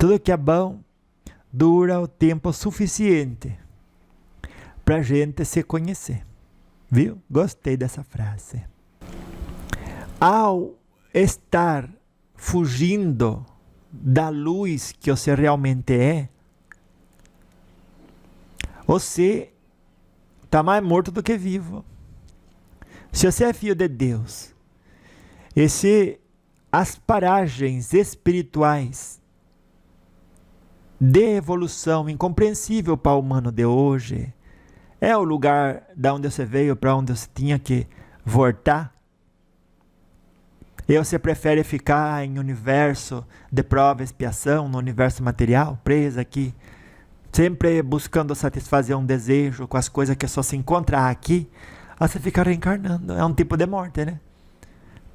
Tudo que é bom dura o tempo suficiente para a gente se conhecer. Viu? Gostei dessa frase. Ao estar fugindo da luz que você realmente é, você está mais morto do que vivo. Se você é filho de Deus, e se as paragens espirituais de evolução incompreensível para o humano de hoje é o lugar da onde você veio para onde você tinha que voltar, e você prefere ficar em universo de prova e expiação, no universo material, preso aqui, sempre buscando satisfazer um desejo com as coisas que só se encontra aqui, você fica reencarnando. É um tipo de morte, né?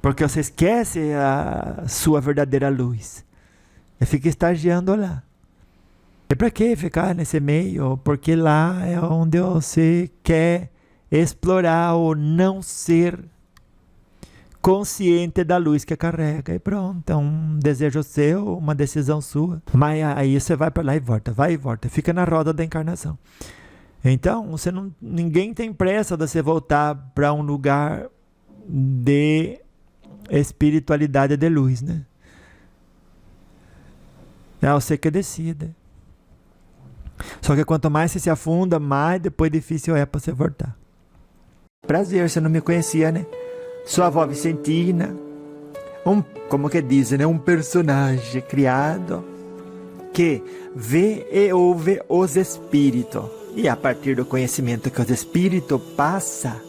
Porque você esquece a sua verdadeira luz e fica estagiando lá. E para que ficar nesse meio? Porque lá é onde você quer explorar ou não ser consciente da luz que carrega. E pronto, é um desejo seu, uma decisão sua. Mas aí você vai para lá e volta, vai e volta. Fica na roda da encarnação. Então, ninguém tem pressa de você voltar para um lugar de espiritualidade de luz, né? É você que decide. Só que quanto mais você se afunda, mais depois difícil é para você voltar. Prazer, você não me conhecia, né? Sua avó Vicentina, como que dizem, né? Um personagem criado que vê e ouve os espíritos. E a partir do conhecimento que os espíritos passam,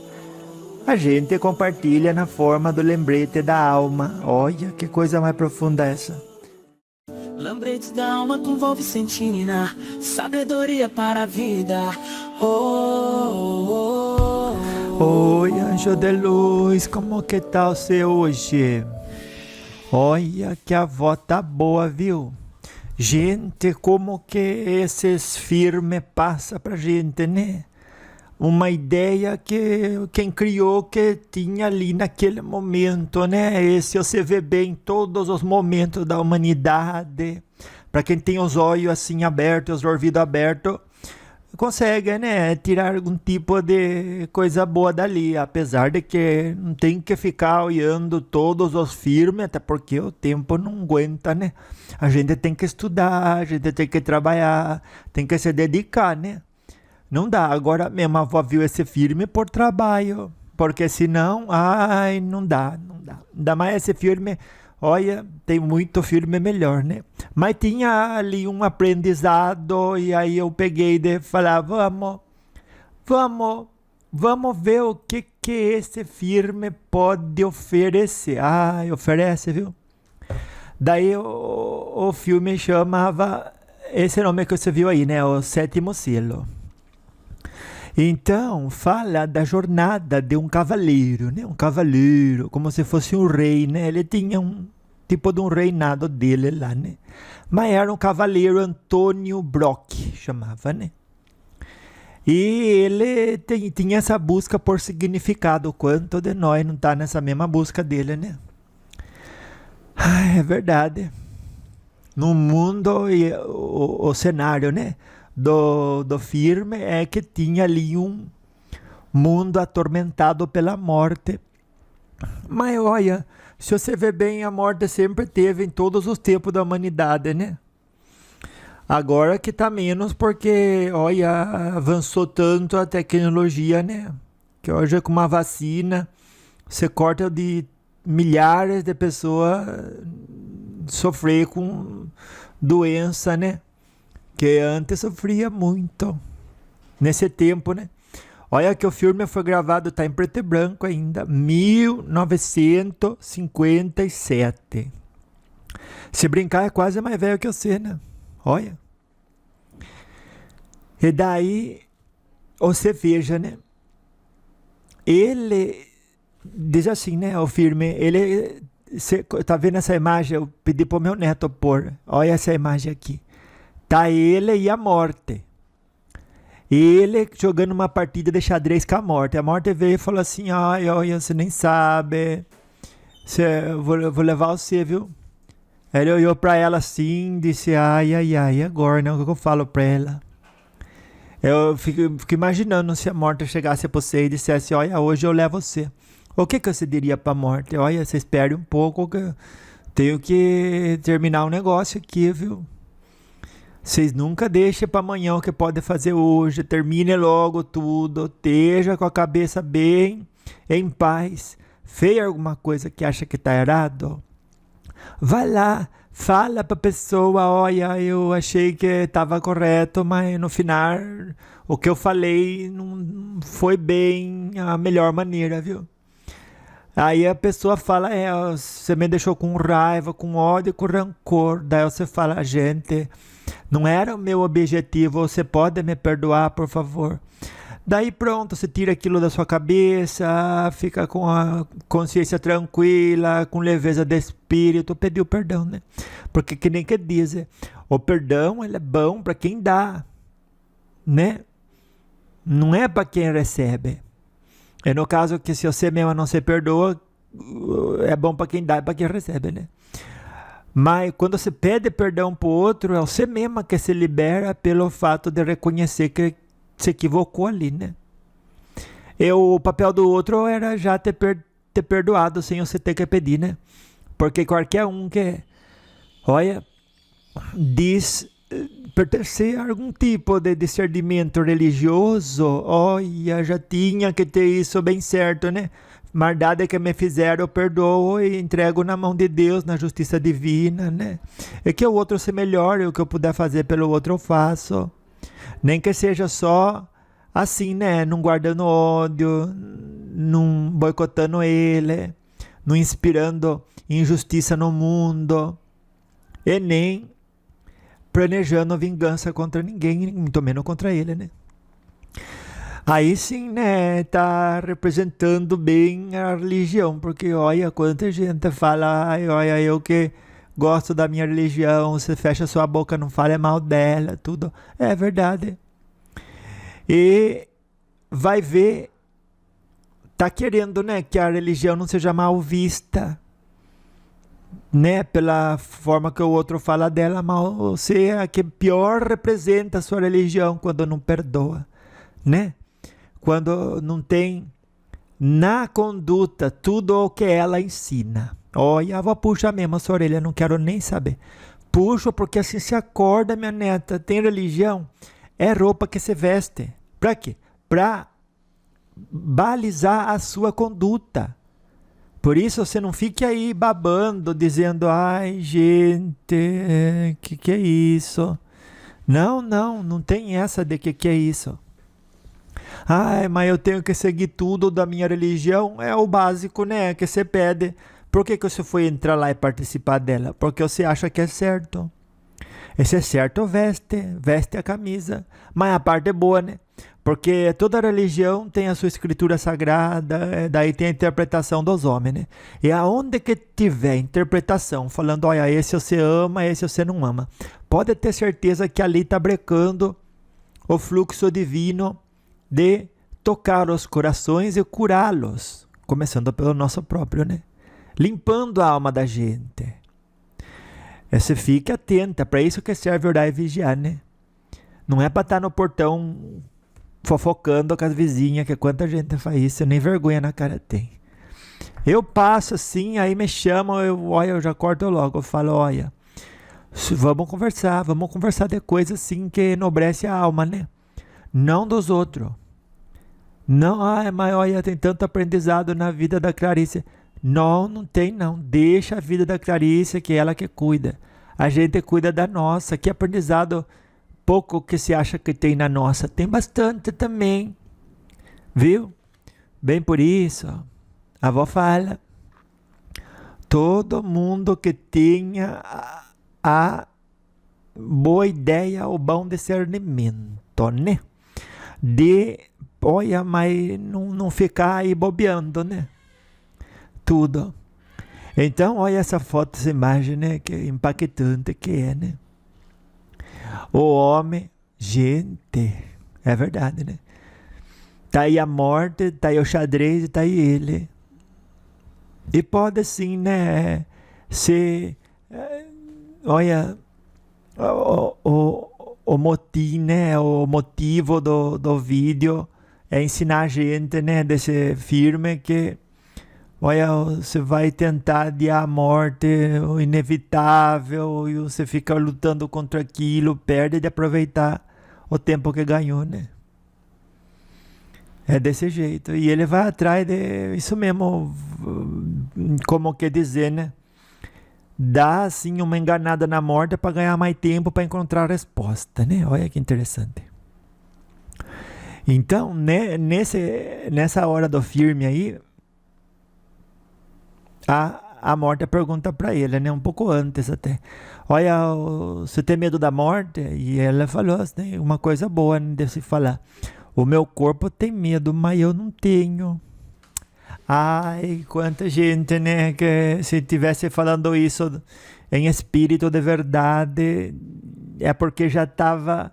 a gente compartilha na forma do lembrete da alma. Olha que coisa mais profunda essa. Lembrete da alma com vó Vicentina, sabedoria para a vida. Oh, oh, oh. Oi, anjo de luz, como que tá você hoje? Olha que a avó tá boa, viu? Gente, como que esses filmes passam pra gente, né? Uma ideia que quem criou que tinha ali naquele momento, né? Esse você vê bem em todos os momentos da humanidade. Para quem tem os olhos assim abertos, os ouvidos abertos, consegue, né? Tirar algum tipo de coisa boa dali. Apesar de que não tem que ficar olhando todos os filmes, até porque o tempo não aguenta, né? A gente tem que estudar, a gente tem que trabalhar, tem que se dedicar, né? Não dá, agora mesmo a avó viu esse filme por trabalho, porque senão, ai, não dá. Ainda mais esse filme, olha, tem muito filme melhor, né? Mas tinha ali um aprendizado, e aí eu peguei e falei, vamos ver o que esse filme pode oferecer. Ah, oferece, viu? Daí o filme chamava, esse nome que você viu aí, né? O Sétimo Selo. Então, fala da jornada de um cavaleiro, né? Um cavaleiro, como se fosse um rei, né? Ele tinha um tipo de um reinado dele lá, né? Mas era um cavaleiro Antônio Brock, chamava, né? E ele tinha essa busca por significado. Quanto de nós não tá nessa mesma busca dele, né? Ai, é verdade. No mundo e o cenário, né? Do filme é que tinha ali um mundo atormentado pela morte. Mas olha, se você vê bem, a morte sempre teve em todos os tempos da humanidade, né? Agora que tá menos porque, olha, avançou tanto a tecnologia, né? Que hoje com uma vacina, você corta de milhares de pessoas sofrer com doença, né? Que antes sofria muito nesse tempo, né? Olha que o filme foi gravado, tá em preto e branco ainda, 1957. Se brincar, é quase mais velho que você, né? Olha. E daí, você veja, né? Ele diz assim, né? O filme, ele, você tá vendo essa imagem? Eu pedi pro meu neto pôr. Olha essa imagem aqui. Tá ele e a morte. Ele jogando uma partida de xadrez com a morte. A morte veio e falou assim, olha, você nem sabe. Eu vou levar você, viu? Ele olhou pra ela assim, disse, ai, ai, ai, agora, né? O que eu falo pra ela? Eu fico imaginando se a morte chegasse pra você e dissesse, olha, hoje eu levo você. O que você diria pra morte? Olha, você espere um pouco que eu tenho que terminar um negócio aqui, viu? Vocês nunca deixem pra amanhã o que pode fazer hoje. Termine logo tudo. Esteja com a cabeça bem em paz. Fez alguma coisa que acha que tá errado? Vai lá, fala pra pessoa, olha, eu achei que estava correto, mas no final o que eu falei não foi bem a melhor maneira, viu? Aí a pessoa fala, você me deixou com raiva, com ódio, com rancor. Daí você fala, gente, não era o meu objetivo, você pode me perdoar, por favor? Daí pronto, você tira aquilo da sua cabeça, fica com a consciência tranquila, com leveza de espírito, pediu perdão, né? Porque que nem que diz, o perdão ele é bom para quem dá, né? Não é para quem recebe. É no caso que se você mesmo não se perdoa, é bom para quem dá e para quem recebe, né? Mas quando você pede perdão pro outro, é você mesma que se libera pelo fato de reconhecer que se equivocou ali, né? O papel do outro era já ter perdoado sem você ter que pedir, né? Porque qualquer um que, olha, diz pertencer a algum tipo de discernimento religioso, olha, já tinha que ter isso bem certo, né? Maldade que me fizeram, eu perdoo e entrego na mão de Deus, na justiça divina, né? É que o outro se melhore, o que eu puder fazer pelo outro eu faço. Nem que seja só assim, né? Não guardando ódio, não boicotando ele, não inspirando injustiça no mundo, e nem planejando vingança contra ninguém, muito menos contra ele, né? Aí sim, né? Tá representando bem a religião, porque olha quanta gente fala, ai, olha, eu que gosto da minha religião, você fecha sua boca, não fala mal dela, tudo. É verdade. E vai ver, tá querendo, né, que a religião não seja mal vista, né, pela forma que o outro fala dela, mas você é a que pior representa a sua religião quando não perdoa, né? Quando não tem na conduta tudo o que ela ensina. Olha, a avó puxa mesmo a sua orelha, não quero nem saber. Puxo porque assim se acorda, minha neta. Tem religião? É roupa que se veste. Pra quê? Pra balizar a sua conduta. Por isso você não fique aí babando, dizendo, ai gente, que é isso? Não tem essa de que é isso. Ai, mas eu tenho que seguir tudo da minha religião. É o básico, né? Que você pede. Por que você foi entrar lá e participar dela? Porque você acha que é certo. E se é certo, veste a camisa. Mas a parte é boa, né? Porque toda religião tem a sua escritura sagrada, daí tem a interpretação dos homens, né? E aonde que tiver interpretação, falando, olha, esse você ama, esse você não ama, pode ter certeza que ali está brecando o fluxo divino de tocar os corações e curá-los, começando pelo nosso próprio, né? Limpando a alma da gente. Você fique atenta, para isso que serve orar e vigiar, né? Não é para estar no portão fofocando com as vizinhas, que quanta gente faz isso, nem vergonha na cara tem. Eu passo assim, aí me chamam, eu já corto logo, eu falo, olha, vamos conversar de coisas assim que enobrece a alma, né? Não dos outros. Não, mas olha, tem tanto aprendizado na vida da Clarice. Não tem não. Deixa a vida da Clarice, que é ela que cuida. A gente cuida da nossa. Que aprendizado pouco que se acha que tem na nossa. Tem bastante também. Viu? Bem por isso, a avó fala. Todo mundo que tenha a boa ideia, o bom discernimento, né? De, olha, mas não ficar aí bobeando, né? Tudo. Então, olha essa foto, essa imagem, né? Que impactante que é, né? O homem, gente, é verdade, né? Tá aí a morte, tá aí o xadrez e tá aí ele. E pode sim, né? Ser olha, o motim, né? O motivo do vídeo é ensinar a gente, né? Desse filme que, olha, você vai tentar adiar a morte, o inevitável, e você fica lutando contra aquilo, perde de aproveitar o tempo que ganhou, né? É desse jeito. E ele vai atrás de isso mesmo, como quer dizer, né? Dá assim uma enganada na morte para ganhar mais tempo para encontrar a resposta, né? Olha que interessante. Então, né, nessa hora do filme aí, a morte pergunta para ele, né? Um pouco antes até. Olha, você tem medo da morte? E ela falou assim, uma coisa boa, né, de se falar. O meu corpo tem medo, mas eu não tenho. Ai, quanta gente, né? Que se tivesse falando isso em espírito de verdade, é porque já estava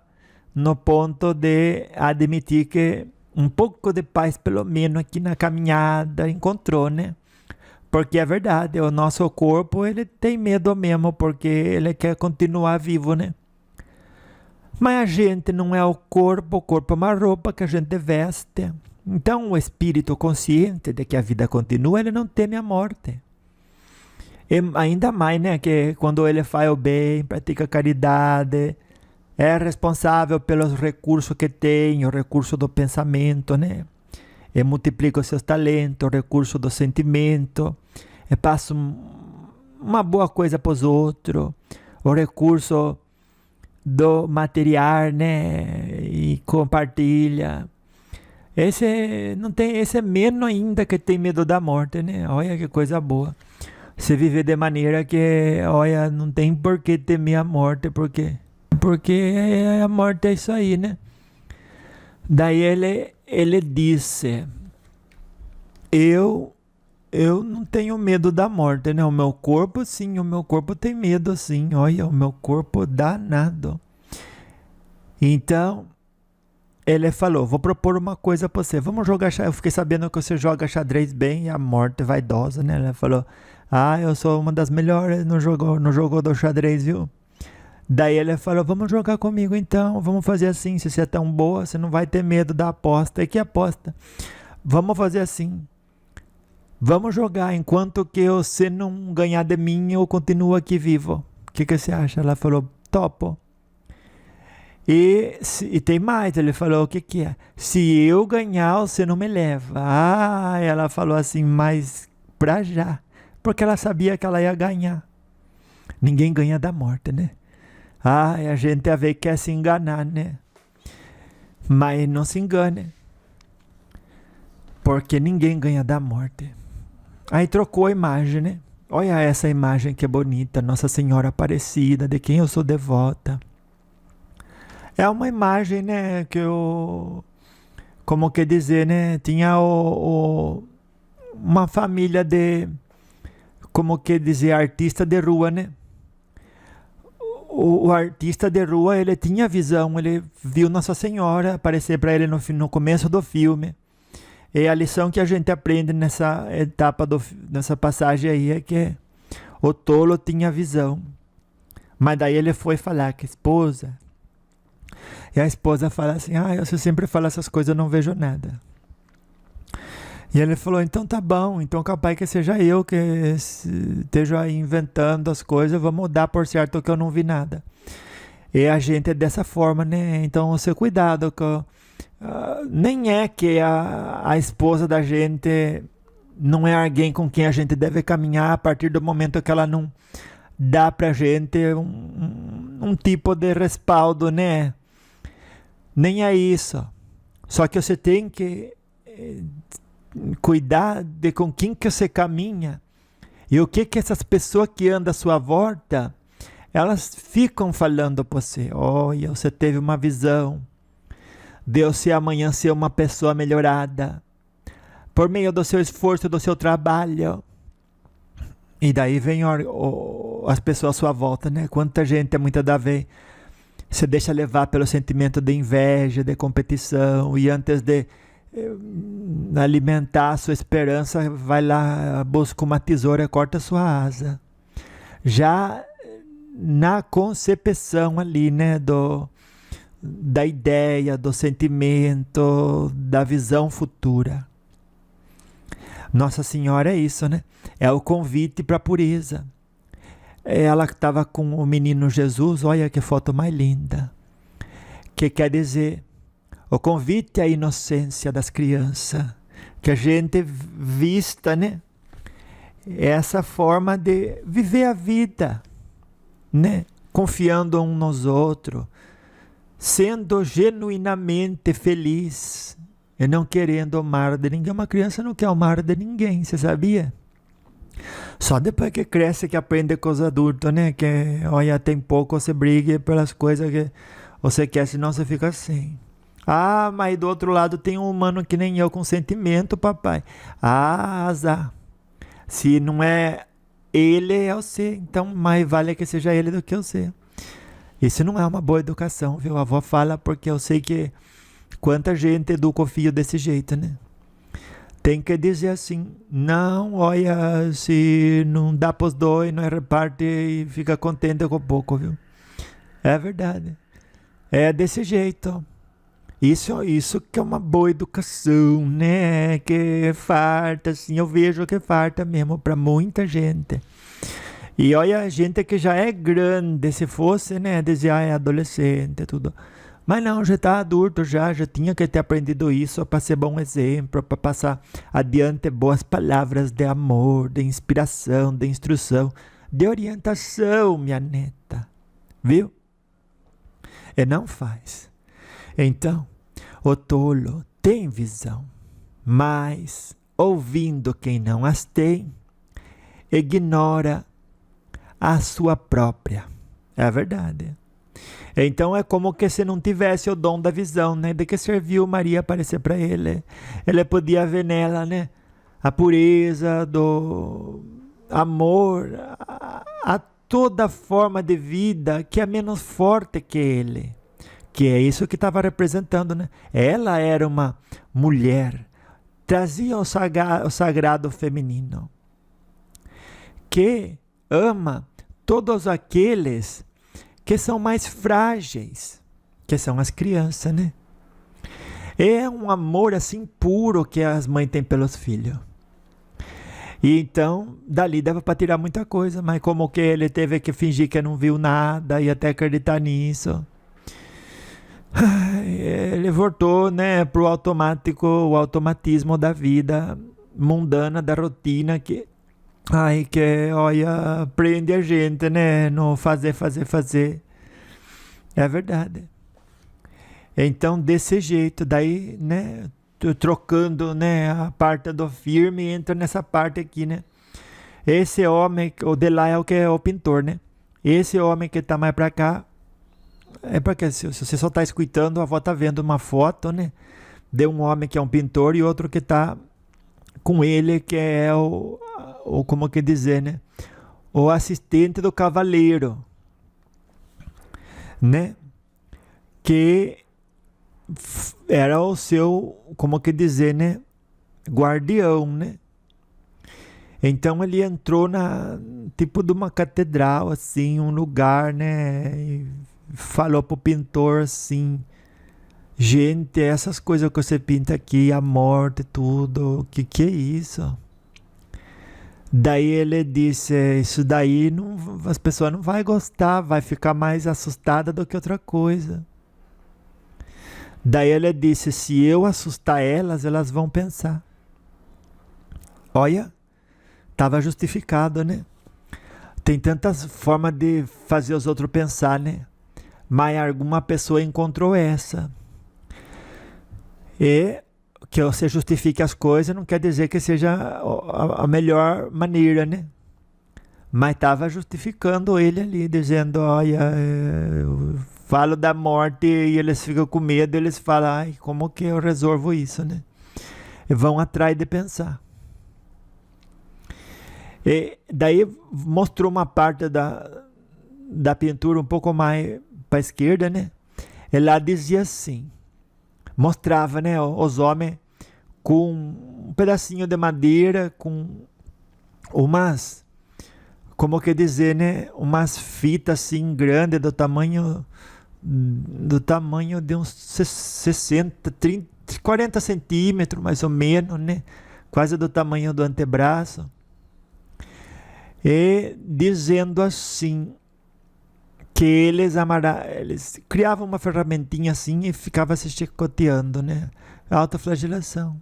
no ponto de admitir que um pouco de paz, pelo menos aqui na caminhada, encontrou, né? Porque é verdade, o nosso corpo, ele tem medo mesmo, porque ele quer continuar vivo, né? Mas a gente não é o corpo é uma roupa que a gente veste. Então o espírito consciente de que a vida continua, ele não teme a morte. E ainda mais, né, que quando ele faz o bem, pratica caridade, é responsável pelos recursos que tem, o recurso do pensamento, né? E multiplica os seus talentos, o recurso do sentimento, e passa uma boa coisa para os outros, o recurso do material, né? E compartilha. Esse não tem, esse é menos ainda que tem medo da morte, né? Olha que coisa boa. Você viver de maneira que, olha, não tem por que temer a morte, porque a morte é isso aí, né? Daí ele disse, eu não tenho medo da morte, né? O meu corpo, sim, o meu corpo tem medo, sim. Olha, o meu corpo danado. Então, ele falou, vou propor uma coisa pra você. Vamos jogar xadrez. Eu fiquei sabendo que você joga xadrez bem, e a morte é vaidosa, né? Ela falou, eu sou uma das melhores no jogo do xadrez, viu? Daí ele falou, vamos jogar comigo então, vamos fazer assim, se você é tão boa, você não vai ter medo da aposta. E que aposta? Vamos fazer assim, vamos jogar, enquanto que você não ganhar de mim, eu continuo aqui vivo. O que você acha? Ela falou, topo. E tem mais, ele falou, o que é? Se eu ganhar, você não me leva. Ela falou assim, mas pra já, porque ela sabia que ela ia ganhar. Ninguém ganha da morte, né? A gente às vezes quer se enganar, né? Mas não se engane, porque ninguém ganha da morte. Aí trocou a imagem, né? Olha essa imagem que bonita, Nossa Senhora Aparecida, de quem eu sou devota. É uma imagem, né, que eu, como que dizer, né, tinha uma família de, como que dizer, artista de rua, né? O artista de rua, ele tinha visão, ele viu Nossa Senhora aparecer para ele no começo do filme. E a lição que a gente aprende nessa etapa, nessa passagem aí, é que o tolo tinha visão. Mas daí ele foi falar com a esposa. E a esposa fala assim, você sempre fala essas coisas, eu não vejo nada. E ele falou, então tá bom, então capaz que seja eu que esteja aí inventando as coisas, vou mudar por certo que eu não vi nada. E a gente é dessa forma, né? Então você cuidado, nem é que a esposa da gente não é alguém com quem a gente deve caminhar a partir do momento que ela não dá pra gente um tipo de respaldo, né? Nem é isso. Só que você tem que cuidar de com quem que você caminha e o que essas pessoas que andam à sua volta, elas ficam falando para você. Olha, você teve uma visão de você amanhã ser uma pessoa melhorada por meio do seu esforço, do seu trabalho. E daí vem as pessoas à sua volta, né? Quanta gente, muitas das vezes, se deixa levar pelo sentimento de inveja, de competição, e antes de alimentar a sua esperança, vai lá, busca uma tesoura e corta a sua asa. Já na concepção ali, né, da ideia, do sentimento, da visão futura. Nossa Senhora é isso, né? É o convite para a pureza. Ela estava com o menino Jesus, olha que foto mais linda. Que quer dizer, o convite à inocência das crianças. Que a gente vista, né? Essa forma de viver a vida, né? Confiando uns nos outros, sendo genuinamente feliz e não querendo o mal de ninguém. Uma criança não quer o mal de ninguém, você sabia? Só depois que cresce que aprende com os adultos, né? Que, olha, tem pouco, você briga pelas coisas que você quer, senão você fica assim. Ah, mas do outro lado tem um humano que nem eu, com sentimento, papai. Ah, azar. Se não é ele, é você. Então, mais vale que seja ele do que você. Isso não é uma boa educação, viu? A avó fala porque eu sei que quanta gente educa o filho desse jeito, né? Tem que dizer assim, não, olha, se não dá para os dois, não reparte e fica contente com pouco, viu? É verdade. É desse jeito. Isso que é uma boa educação, né? Que farta, assim, eu vejo que farta mesmo para muita gente. E olha, a gente que já é grande, se fosse, né, dizer, é adolescente, tudo. Mas não, já está adulto, já tinha que ter aprendido isso para ser bom exemplo, para passar adiante boas palavras de amor, de inspiração, de instrução, de orientação, minha neta. Viu? E não faz. Então, o tolo tem visão, mas, ouvindo quem não as tem, ignora a sua própria. É verdade. Então é como que se não tivesse o dom da visão, né? De que serviu Maria aparecer para ele. Ele podia ver nela, né? A pureza do amor, a toda forma de vida que é menos forte que ele. Que é isso que estava representando, né? Ela era uma mulher, trazia o sagrado feminino, que ama todos aqueles que são mais frágeis, que são as crianças, né? É um amor assim puro que as mães têm pelos filhos. E então, dali dava para tirar muita coisa, mas como que ele teve que fingir que não viu nada e até acreditar nisso. Ele voltou, né, pro automático, o automatismo da vida mundana, da rotina que olha, prende a gente, né? No fazer. É verdade. Então, desse jeito, daí, né? Trocando, né? A parte do firme, entra nessa parte aqui, né? Esse homem, o de lá é o que é o pintor, né? Esse homem que tá mais pra cá, é porque se você só tá escutando, a avó tá vendo uma foto, né? De um homem que é um pintor e outro que tá com ele, que é o como que dizer, né? O assistente do cavaleiro, né? Que era o seu, como que dizer, né? Guardião, né? Então ele entrou na tipo de uma catedral, assim, um lugar, né? E falou pro pintor assim: gente, essas coisas que você pinta aqui, a morte, tudo, que é isso? Daí ele disse, isso daí não, as pessoas não vão gostar, vai ficar mais assustada do que outra coisa. Daí ele disse, se eu assustar elas, elas vão pensar. Olha, estava justificado, né? Tem tantas formas de fazer os outros pensar, né? Mas alguma pessoa encontrou essa. E que você justifique as coisas não quer dizer que seja a melhor maneira, né? Mas estava justificando ele ali, dizendo, olha, eu falo da morte e eles ficam com medo, eles falam, ai, como que eu resolvo isso, né? E vão atrás de pensar. E daí mostrou uma parte da pintura um pouco mais para a esquerda, né? E lá dizia assim, mostrava, né, os homens com um pedacinho de madeira, com umas, como que dizer, né? Umas fitas assim grandes do tamanho de uns 60, 30, 40 centímetros, mais ou menos, né? Quase do tamanho do antebraço. E dizendo assim, que eles criavam uma ferramentinha assim e ficavam se chicoteando, né? Autoflagelação.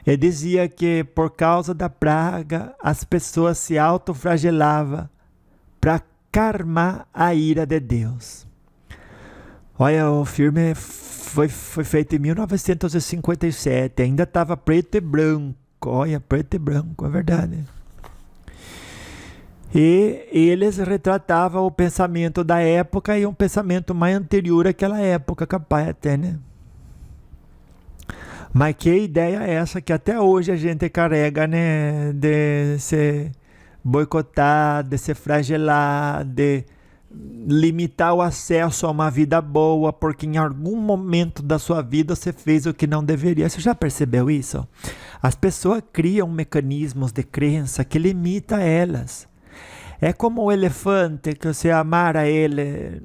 Ele dizia que por causa da praga, as pessoas se autoflagelavam para calmar a ira de Deus. Olha, o filme foi feito em 1957, ainda estava preto e branco. Olha, preto e branco, é verdade. E eles retratavam o pensamento da época e um pensamento mais anterior àquela época, capaz até, né? Mas que ideia é essa que até hoje a gente carrega, né? De se boicotar, de se flagelar, de limitar o acesso a uma vida boa, porque em algum momento da sua vida você fez o que não deveria. Você já percebeu isso? As pessoas criam mecanismos de crença que limitam elas. É como o elefante que você amarra ele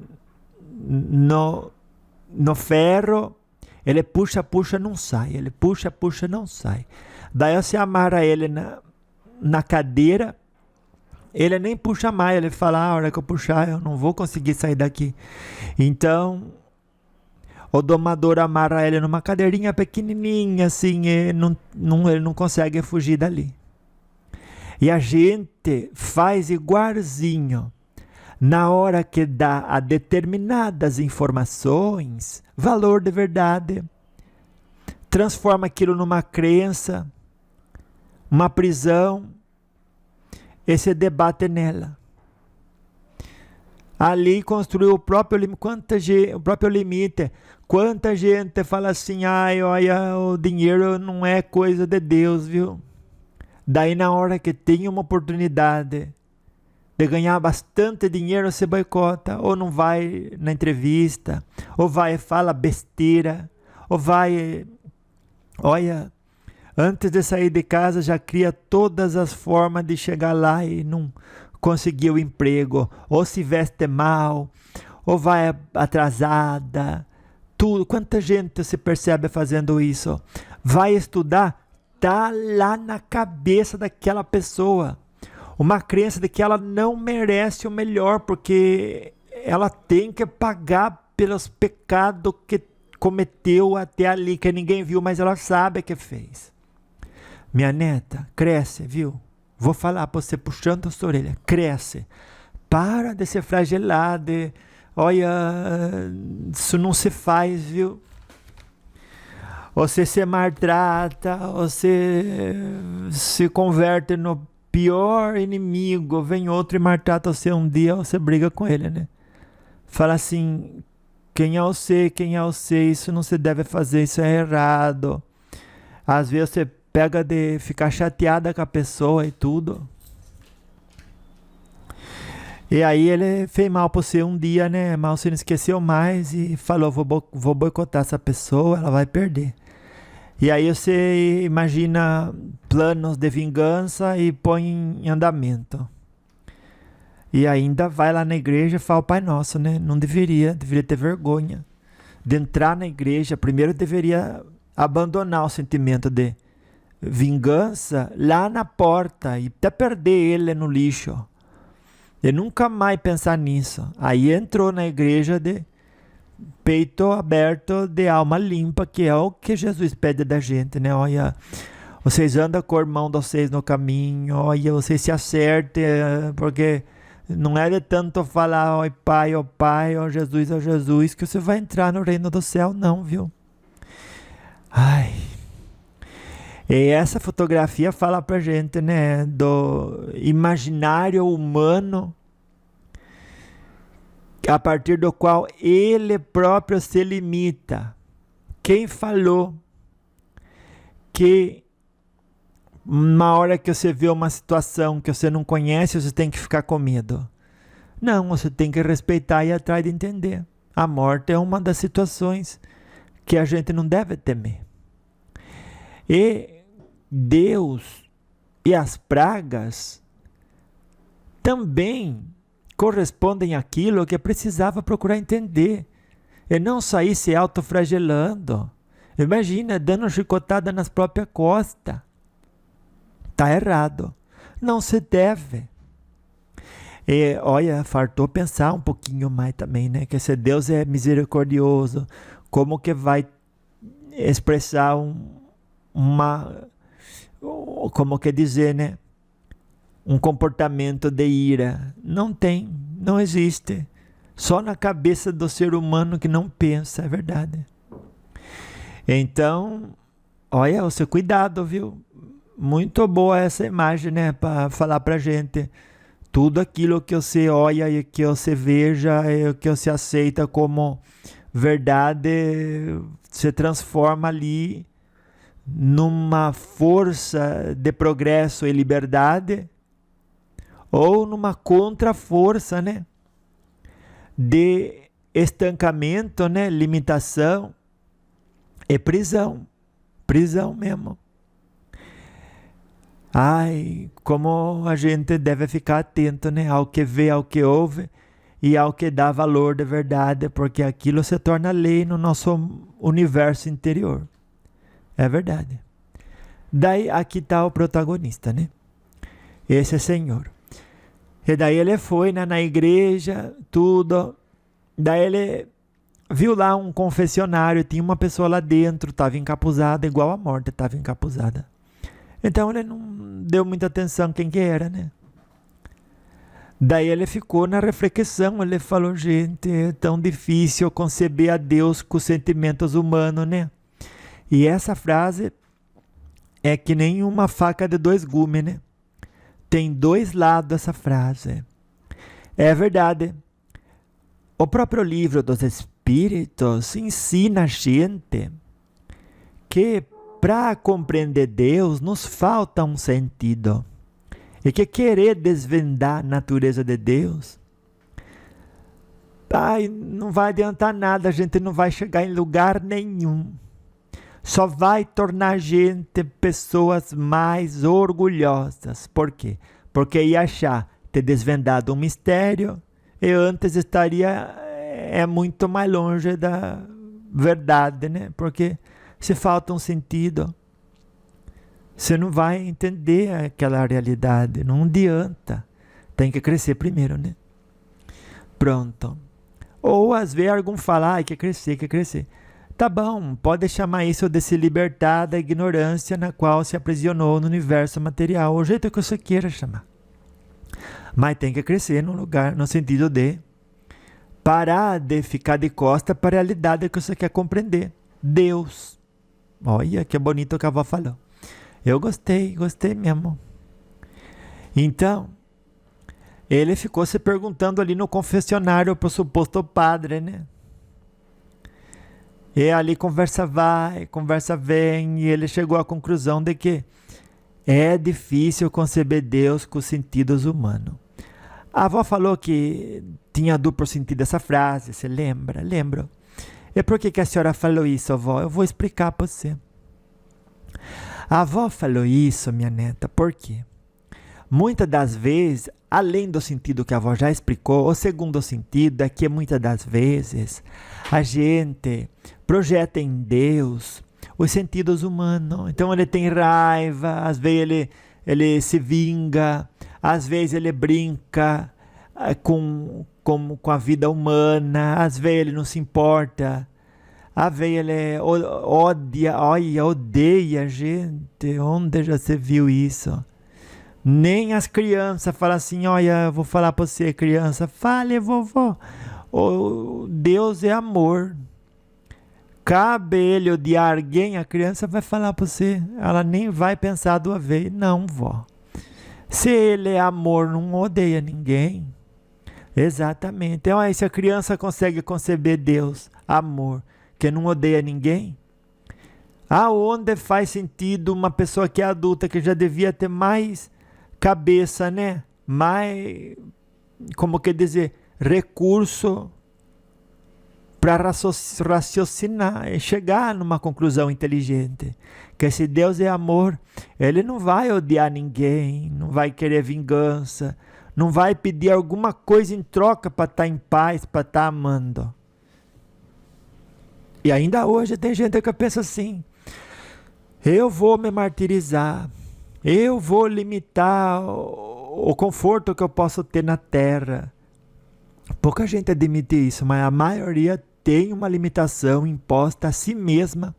no ferro, ele puxa, não sai. Ele puxa, não sai. Daí você amarra ele na cadeira, ele nem puxa mais. Ele fala, a hora que eu puxar, eu não vou conseguir sair daqui. Então, o domador amarra ele numa cadeirinha pequenininha, assim, e ele não consegue fugir dali. E a gente faz igualzinho. Na hora que dá a determinadas informações, valor de verdade, transforma aquilo numa crença, uma prisão, e se debate nela. Ali construiu o próprio limite. Quanta gente fala assim, olha, o dinheiro não é coisa de Deus, viu? Daí na hora que tem uma oportunidade de ganhar bastante dinheiro, você boicota, ou não vai na entrevista, ou vai e fala besteira, ou vai, olha, antes de sair de casa já cria todas as formas de chegar lá e não conseguir o emprego, ou se veste mal, ou vai atrasada, tudo. Quanta gente se percebe fazendo isso? Vai estudar, tá lá na cabeça daquela pessoa uma crença de que ela não merece o melhor, porque ela tem que pagar pelos pecados que cometeu até ali, que ninguém viu, mas ela sabe que fez. Minha neta, cresce, viu? Vou falar para você puxando a sua orelha, cresce. Para de se flagelar, olha, isso não se faz, viu? Você se maltrata, você se converte no pior inimigo, vem outro e maltrata você um dia, você briga com ele, né? Fala assim, quem é você, isso não se deve fazer, isso é errado. Às vezes você pega de ficar chateada com a pessoa e tudo. E aí ele fez mal pra você um dia, né? Mal você não esqueceu mais e falou, vou boicotar essa pessoa, ela vai perder. E aí você imagina planos de vingança e põe em andamento. E ainda vai lá na igreja e fala o Pai Nosso, né? Não deveria ter vergonha de entrar na igreja. Primeiro deveria abandonar o sentimento de vingança lá na porta e até perder ele no lixo. E nunca mais pensar nisso. Aí entrou na igreja de peito aberto, de alma limpa, que é o que Jesus pede da gente, né? Olha, vocês andam com o irmão de vocês no caminho, olha, vocês se acertem, porque não é de tanto falar, ó Pai, ó Jesus, que você vai entrar no reino do céu, não, viu? Ai. E essa fotografia fala pra gente, né, do imaginário humano, a partir do qual ele próprio se limita. Quem falou que uma hora que você vê uma situação que você não conhece, você tem que ficar com medo? Não, você tem que respeitar e ir atrás de entender. A morte é uma das situações que a gente não deve temer. E Deus e as pragas também correspondem àquilo que precisava procurar entender. E não sair se autoflagelando. Imagina, dando chicotada nas próprias costas. Está errado. Não se deve. E olha, faltou pensar um pouquinho mais também, né? Que se Deus é misericordioso, como que vai expressar como que dizer, né? Um comportamento de ira. Não tem, não existe. Só na cabeça do ser humano que não pensa, é verdade. Então, olha, o seu cuidado, viu? Muito boa essa imagem, né? Para falar pra gente. Tudo aquilo que você olha e que você veja e que você aceita como verdade se transforma ali numa força de progresso e liberdade ou numa contra-força, né? De estancamento, né? Limitação e prisão. Prisão mesmo. Ai, como a gente deve ficar atento, né? Ao que vê, ao que ouve e ao que dá valor de verdade, porque aquilo se torna lei no nosso universo interior. É verdade. Daí aqui está o protagonista, né? Esse senhor. E daí ele foi, né, na igreja, tudo. Daí ele viu lá um confessionário, tinha uma pessoa lá dentro, estava encapuzada, igual a morte estava encapuzada. Então ele não deu muita atenção quem que era, né? Daí ele ficou na reflexão, ele falou, gente, é tão difícil conceber a Deus com sentimentos humanos, né? E essa frase é que nem uma faca de dois gumes, né? Tem dois lados essa frase. É verdade. O próprio livro dos Espíritos ensina a gente que para compreender Deus nos falta um sentido. E que querer desvendar a natureza de Deus, não vai adiantar nada, a gente não vai chegar em lugar nenhum. Só vai tornar a gente pessoas mais orgulhosas. Por quê? Porque ia achar ter desvendado um mistério e antes estaria muito mais longe da verdade, né? Porque se falta um sentido, você não vai entender aquela realidade, não adianta. Tem que crescer primeiro, né? Pronto. Ou às vezes algum fala, quer crescer. Tá bom, pode chamar isso de se libertar da ignorância na qual se aprisionou no universo material, o jeito que você queira chamar. Mas tem que crescer no lugar, no sentido de parar de ficar de costa para a realidade que você quer compreender. Deus. Olha que bonito que a avó falou. Eu gostei mesmo. Então, ele ficou se perguntando ali no confessionário para o suposto padre, né? E ali conversa vai, conversa vem, e ele chegou à conclusão de que é difícil conceber Deus com os sentidos humanos. A avó falou que tinha duplo sentido essa frase, você lembra? Lembro. E por que a senhora falou isso, avó? Eu vou explicar para você. A avó falou isso, minha neta, por quê? Muitas das vezes, além do sentido que a avó já explicou, o segundo sentido é que muitas das vezes a gente projeta em Deus os sentidos humanos. Então ele tem raiva, às vezes ele se vinga, às vezes ele brinca com a vida humana, às vezes ele não se importa. Às vezes ele odeia gente. Onde já você viu isso? Nem as crianças falam assim, olha, eu vou falar para você, criança, fale, vovó. Deus é amor. Cabe ele odiar alguém, a criança vai falar para você. Ela nem vai pensar duas vezes. Não, vó. Se ele é amor, não odeia ninguém. Exatamente. Então, aí, se a criança consegue conceber Deus, amor, que não odeia ninguém, aonde faz sentido uma pessoa que é adulta, que já devia ter mais cabeça, né? Mais, como quer dizer, recurso para raciocinar e chegar numa conclusão inteligente. Que se Deus é amor, ele não vai odiar ninguém, não vai querer vingança, não vai pedir alguma coisa em troca para estar em paz, para estar amando. E ainda hoje tem gente que pensa assim: eu vou me martirizar, eu vou limitar o conforto que eu posso ter na terra. Pouca gente admite isso, mas a maioria tem uma limitação imposta a si mesma,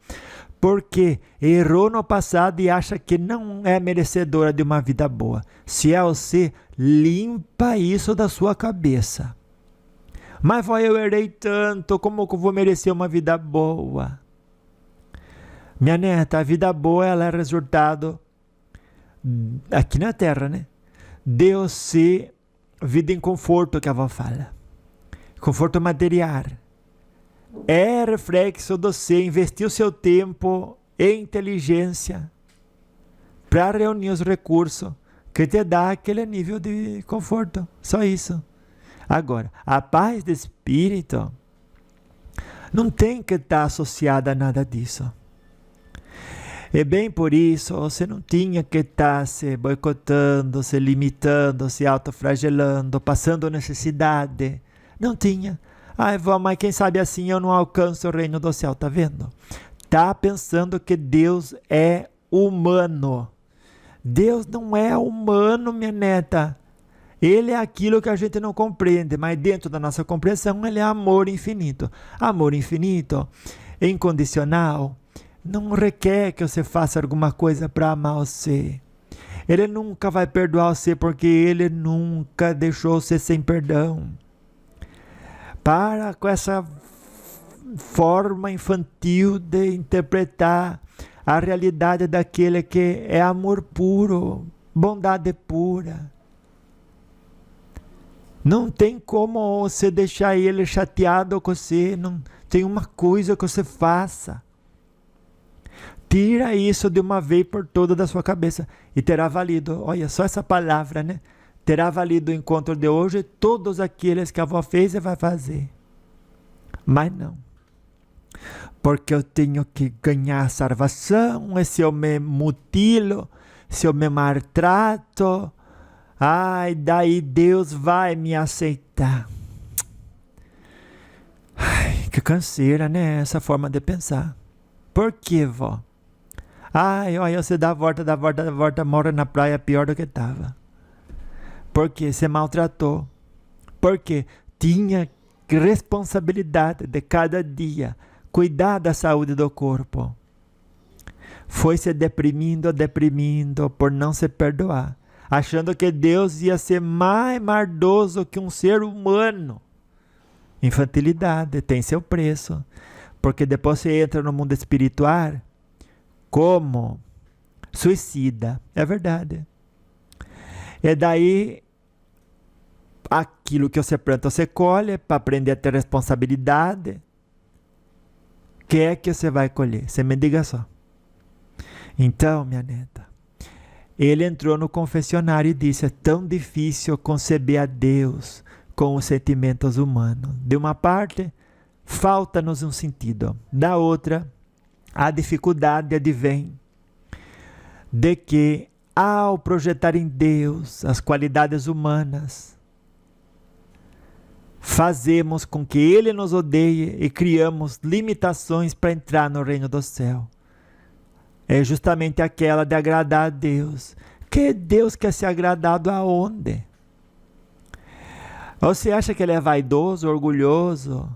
porque errou no passado e acha que não é merecedora de uma vida boa. Se é você, limpa isso da sua cabeça. Mas vó, eu errei tanto, como que eu vou merecer uma vida boa? Minha neta, a vida boa ela é resultado, aqui na terra, né? De você, vida em conforto que a avó fala. Conforto material. É reflexo de você investir o seu tempo e inteligência para reunir os recursos que te dá aquele nível de conforto. Só isso. Agora, a paz de espírito não tem que estar associada a nada disso. E bem por isso, você não tinha que estar se boicotando, se limitando, se autoflagelando, passando necessidade. Não tinha. Ai, vó, mas quem sabe assim eu não alcanço o reino do céu, tá vendo? Tá pensando que Deus é humano. Deus não é humano, minha neta. Ele é aquilo que a gente não compreende, mas dentro da nossa compreensão ele é amor infinito. Amor infinito, incondicional, não requer que você faça alguma coisa para amar você. Ele nunca vai perdoar você porque ele nunca deixou você sem perdão. Para com essa forma infantil de interpretar a realidade daquele que é amor puro, bondade pura. Não tem como você deixar ele chateado com você, não tem uma coisa que você faça. Tira isso de uma vez por toda da sua cabeça e terá valido, olha só essa palavra, né? Terá valido o encontro de hoje todos aqueles que a avó fez e vai fazer. Mas não. Porque eu tenho que ganhar a salvação, e se eu me mutilo, se eu me maltrato, ai, daí Deus vai me aceitar. Ai, que canseira, né? Essa forma de pensar. Por que, vó? Ai, olha, você dá a volta, mora na praia pior do que estava. Porque você maltratou. Porque tinha responsabilidade de cada dia cuidar da saúde do corpo. Foi se deprimindo por não se perdoar, achando que Deus ia ser mais maldoso que um ser humano. Infantilidade tem seu preço, porque depois você entra no mundo espiritual como suicida. É verdade. E daí aquilo que você planta, você colhe, para aprender a ter responsabilidade. Que é que você vai colher? Você me diga só. Então, minha neta, ele entrou no confessionário e disse: é tão difícil conceber a Deus com os sentimentos humanos. De uma parte, falta-nos um sentido. Da outra, a dificuldade advém de que, ao projetar em Deus as qualidades humanas, fazemos com que ele nos odeie e criamos limitações para entrar no reino do céu. É justamente aquela de agradar a Deus. Que Deus quer ser agradado aonde? Ou você acha que ele é vaidoso, orgulhoso,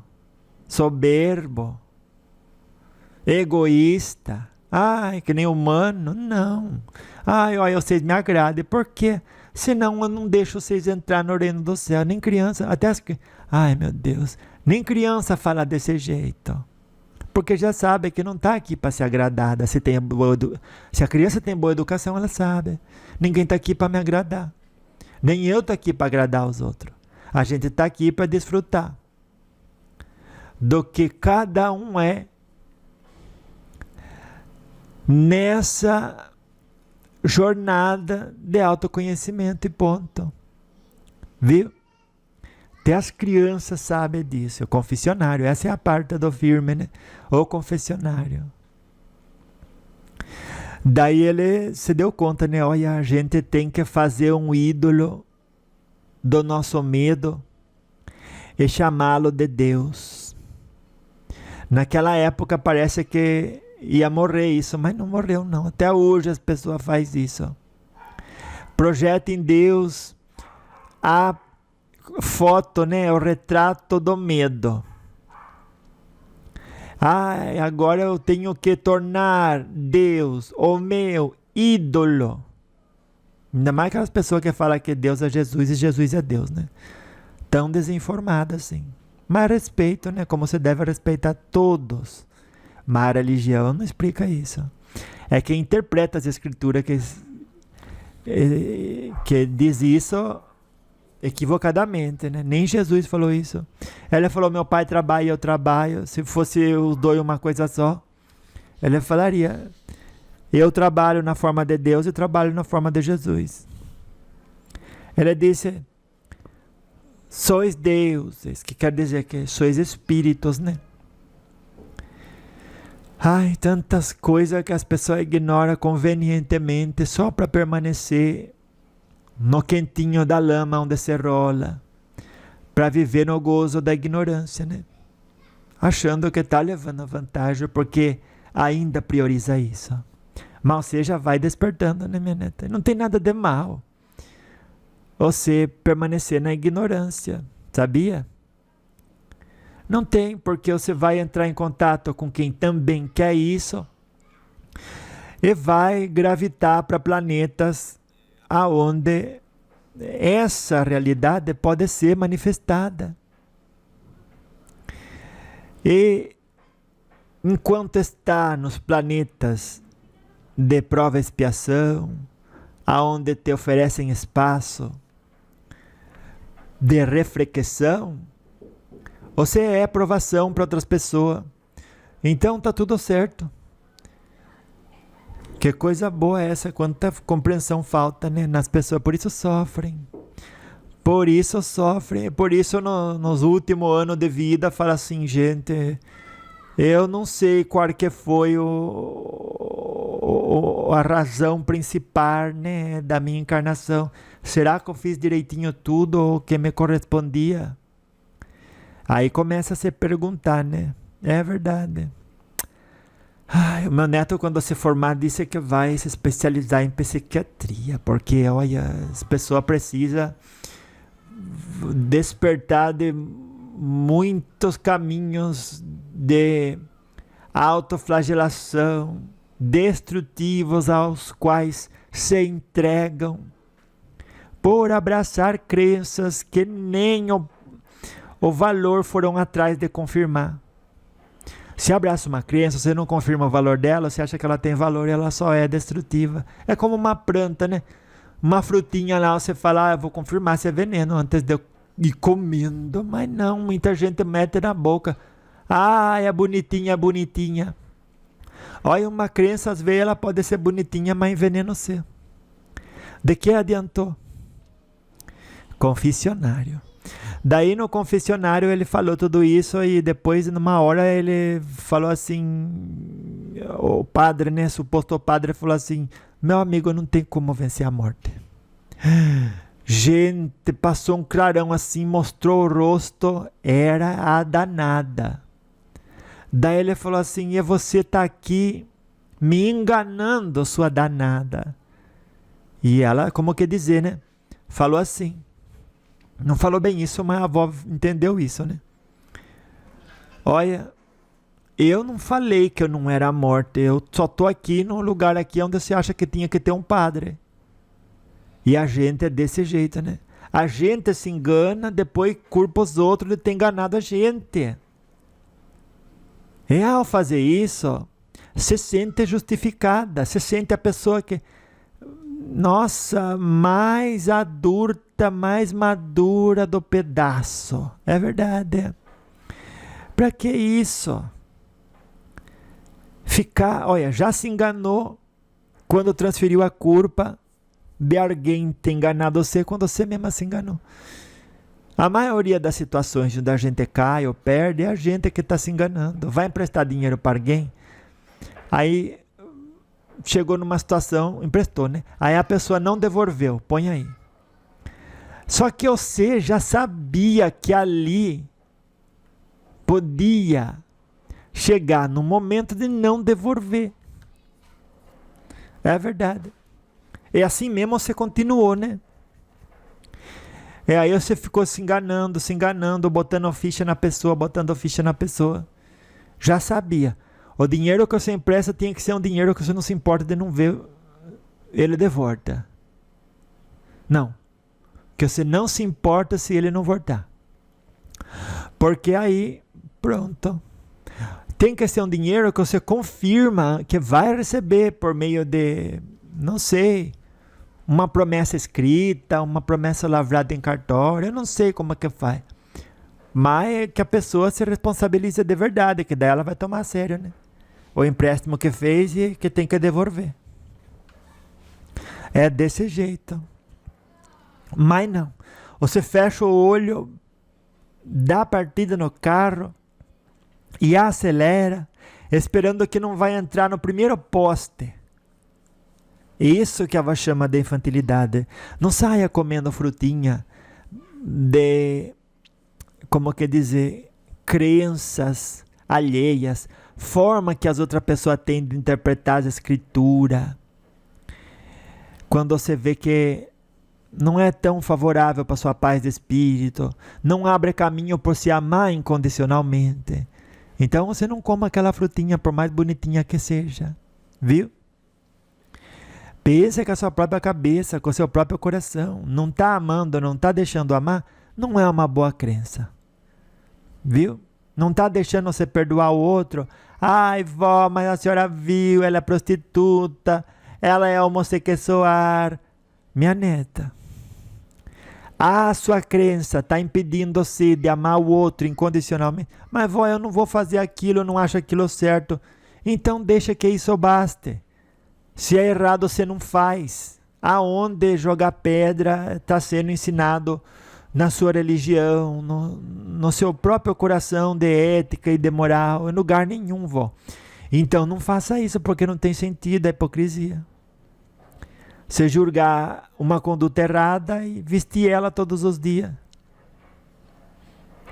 soberbo, egoísta? Ai, que nem humano? Não. Ai, olha, vocês me agradem. Por quê? Senão eu não deixo vocês entrar no reino do céu. Nem criança, até as... Ai, meu Deus. Nem criança fala desse jeito. Porque já sabe que não está aqui para ser agradada. Se a criança tem boa educação, ela sabe. Ninguém está aqui para me agradar. Nem eu estou aqui para agradar os outros. A gente está aqui para desfrutar do que cada um é nessa jornada de autoconhecimento e ponto. Viu? Até as crianças sabem disso. O confessionário, essa é a parte do firme, né? O confessionário. Daí ele se deu conta, né? Olha, a gente tem que fazer um ídolo do nosso medo e chamá-lo de Deus. Naquela época parece que ia morrer isso, mas não morreu não. Até hoje as pessoas fazem isso. Projeta em Deus a foto, né, o retrato do medo. Agora eu tenho que tornar Deus o meu ídolo. Ainda mais aquelas pessoas que falam que Deus é Jesus e Jesus é Deus, né? Tão desinformadas assim. Mas respeito, né? Como você deve respeitar todos. Mas a religião não explica isso. É quem interpreta as escrituras que diz isso equivocadamente, né? Nem Jesus falou isso. Ele falou, meu pai trabalha e eu trabalho. Se fosse os dois uma coisa só, ele falaria, eu trabalho na forma de Deus e trabalho na forma de Jesus. Ele disse, sois deuses, que quer dizer que sois espíritos, né? Ai, tantas coisas que as pessoas ignoram convenientemente só para permanecer no quentinho da lama onde se rola, para viver no gozo da ignorância, né? Achando que está levando vantagem porque ainda prioriza isso. Mas você já vai despertando, né, minha neta? Não tem nada de mal você permanecer na ignorância, sabia? Não tem, porque você vai entrar em contato com quem também quer isso e vai gravitar para planetas aonde essa realidade pode ser manifestada. E enquanto está nos planetas de prova e expiação, aonde te oferecem espaço de reflexão, você é provação para outras pessoas. Então tá tudo certo. Que coisa boa é essa, quanta compreensão falta, né, nas pessoas, por isso sofrem. Por isso nos últimos anos de vida fala assim, gente, eu não sei qual que foi a razão principal, né, da minha encarnação. Será que eu fiz direitinho tudo o que me correspondia? Aí começa a se perguntar, né? É verdade. Ai, o meu neto, quando se formar, disse que vai se especializar em psiquiatria, porque, olha, as pessoas precisam despertar de muitos caminhos de autoflagelação, destrutivos aos quais se entregam, por abraçar crenças que nem o valor foram atrás de confirmar. Se abraça uma crença, você não confirma o valor dela, você acha que ela tem valor e ela só é destrutiva. É como uma planta, né? Uma frutinha lá, você fala, eu vou confirmar se é veneno antes de eu ir comendo. Mas não, muita gente mete na boca. É bonitinha, bonitinha. Olha, uma crença, às vezes ela pode ser bonitinha, mas envenena você. De que adiantou? Confessionário. Daí no confessionário ele falou tudo isso e depois numa hora ele falou assim, o padre, né, suposto padre, falou assim, meu amigo, não tem como vencer a morte. Gente, passou um clarão assim, mostrou o rosto, era a danada. Daí ele falou assim, e você tá aqui me enganando, sua danada. E ela, como que dizer, né, falou assim. Não falou bem isso, mas a avó entendeu isso, né? Olha, eu não falei que eu não era a morte. Eu só tô aqui no lugar aqui onde você acha que tinha que ter um padre. E a gente é desse jeito, né? A gente se engana, depois culpa os outros de ter enganado a gente. E ao fazer isso, se sente justificada. Se sente a pessoa que... Nossa, mais adulta, mais madura do pedaço. É verdade. Para que isso? Olha, já se enganou quando transferiu a culpa de alguém ter enganado você quando você mesma se enganou. A maioria das situações onde a gente cai ou perde é a gente que está se enganando. Vai emprestar dinheiro para alguém, aí chegou numa situação, emprestou, né? Aí a pessoa não devolveu, põe aí. Só que você já sabia que ali podia chegar no momento de não devolver. É verdade. E assim mesmo você continuou, né? E aí você ficou se enganando, botando ficha na pessoa, Já sabia. O dinheiro que você empresta tinha que ser um dinheiro que você não se importa de não ver ele de volta. Não. Que você não se importa se ele não voltar. Porque aí, pronto. Tem que ser um dinheiro que você confirma que vai receber por meio de, não sei, uma promessa escrita, uma promessa lavrada em cartório, eu não sei como é que faz. Mas que a pessoa se responsabilize de verdade, que daí ela vai tomar a sério, né? O empréstimo que fez e que tem que devolver. É desse jeito. Mas não. Você fecha o olho, dá partida no carro e acelera, esperando que não vai entrar no primeiro poste. Isso que a avó chama de infantilidade. Não saia comendo frutinha de, como que dizer, crenças alheias, forma que as outras pessoas têm de interpretar a escritura. Quando você vê que não é tão favorável para sua paz de espírito, não abre caminho por se amar incondicionalmente. Então você não coma aquela frutinha, por mais bonitinha que seja. Viu? Pensa com a sua própria cabeça, com o seu próprio coração. Não está amando, não está deixando amar, não é uma boa crença. Viu? Não está deixando você perdoar o outro. Ai, vó, mas a senhora viu, ela é prostituta, ela é homossexual. Minha neta, a sua crença está impedindo você de amar o outro incondicionalmente. Mas, vó, eu não vou fazer aquilo, eu não acho aquilo certo. Então deixa que isso baste. Se é errado, você não faz. Aonde jogar pedra está sendo ensinado na sua religião, no seu próprio coração de ética e de moral, em lugar nenhum, vó. Então não faça isso, porque não tem sentido, é hipocrisia. Você julgar uma conduta errada e vestir ela todos os dias.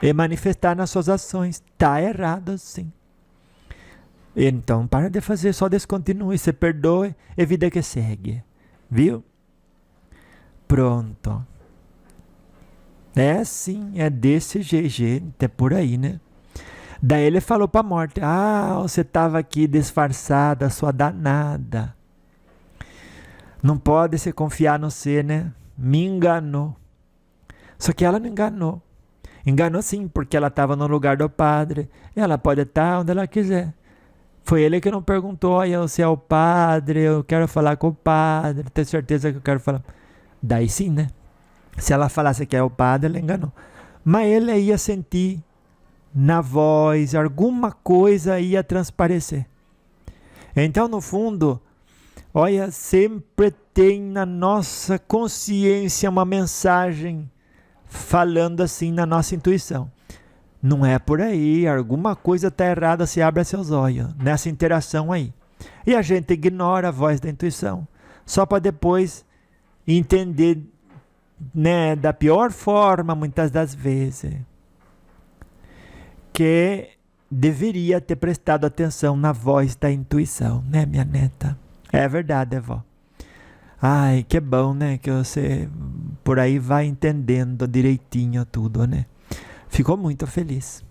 E manifestar nas suas ações. Está errado, sim. Então, para de fazer, só descontinue, se perdoe e vida que segue. Viu? Pronto. É assim, é desse jeito, é por aí, né? Daí ele falou para a morte, você estava aqui disfarçada, sua danada. Não pode se confiar no você, né? Me enganou. Só que ela não enganou. Enganou sim, porque ela estava no lugar do padre. Ela pode estar onde ela quiser. Foi ele que não perguntou, olha, você é o padre, eu quero falar com o padre, tenho certeza que eu quero falar. Daí sim, né? Se ela falasse que é o padre, ela enganou. Mas ele ia sentir na voz, alguma coisa ia transparecer. Então, no fundo, olha, sempre tem na nossa consciência uma mensagem falando assim na nossa intuição. Não é por aí, alguma coisa está errada, se abre seus olhos nessa interação aí. E a gente ignora a voz da intuição, só para depois entender, né, da pior forma, muitas das vezes, que deveria ter prestado atenção na voz da intuição, né, minha neta? É verdade, vó. Ai, que bom, né, que você por aí vai entendendo direitinho tudo, né? Ficou muito feliz.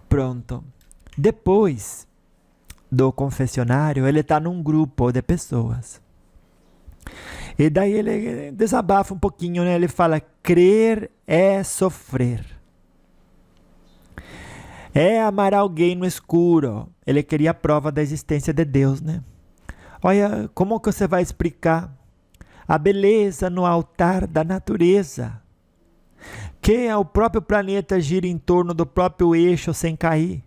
Pronto. Depois do confessionário, ele está num grupo de pessoas. E daí ele desabafa um pouquinho, né? Ele fala, crer é sofrer. É amar alguém no escuro. Ele queria a prova da existência de Deus, né? Olha, como que você vai explicar a beleza no altar da natureza? Que o próprio planeta gira em torno do próprio eixo sem cair.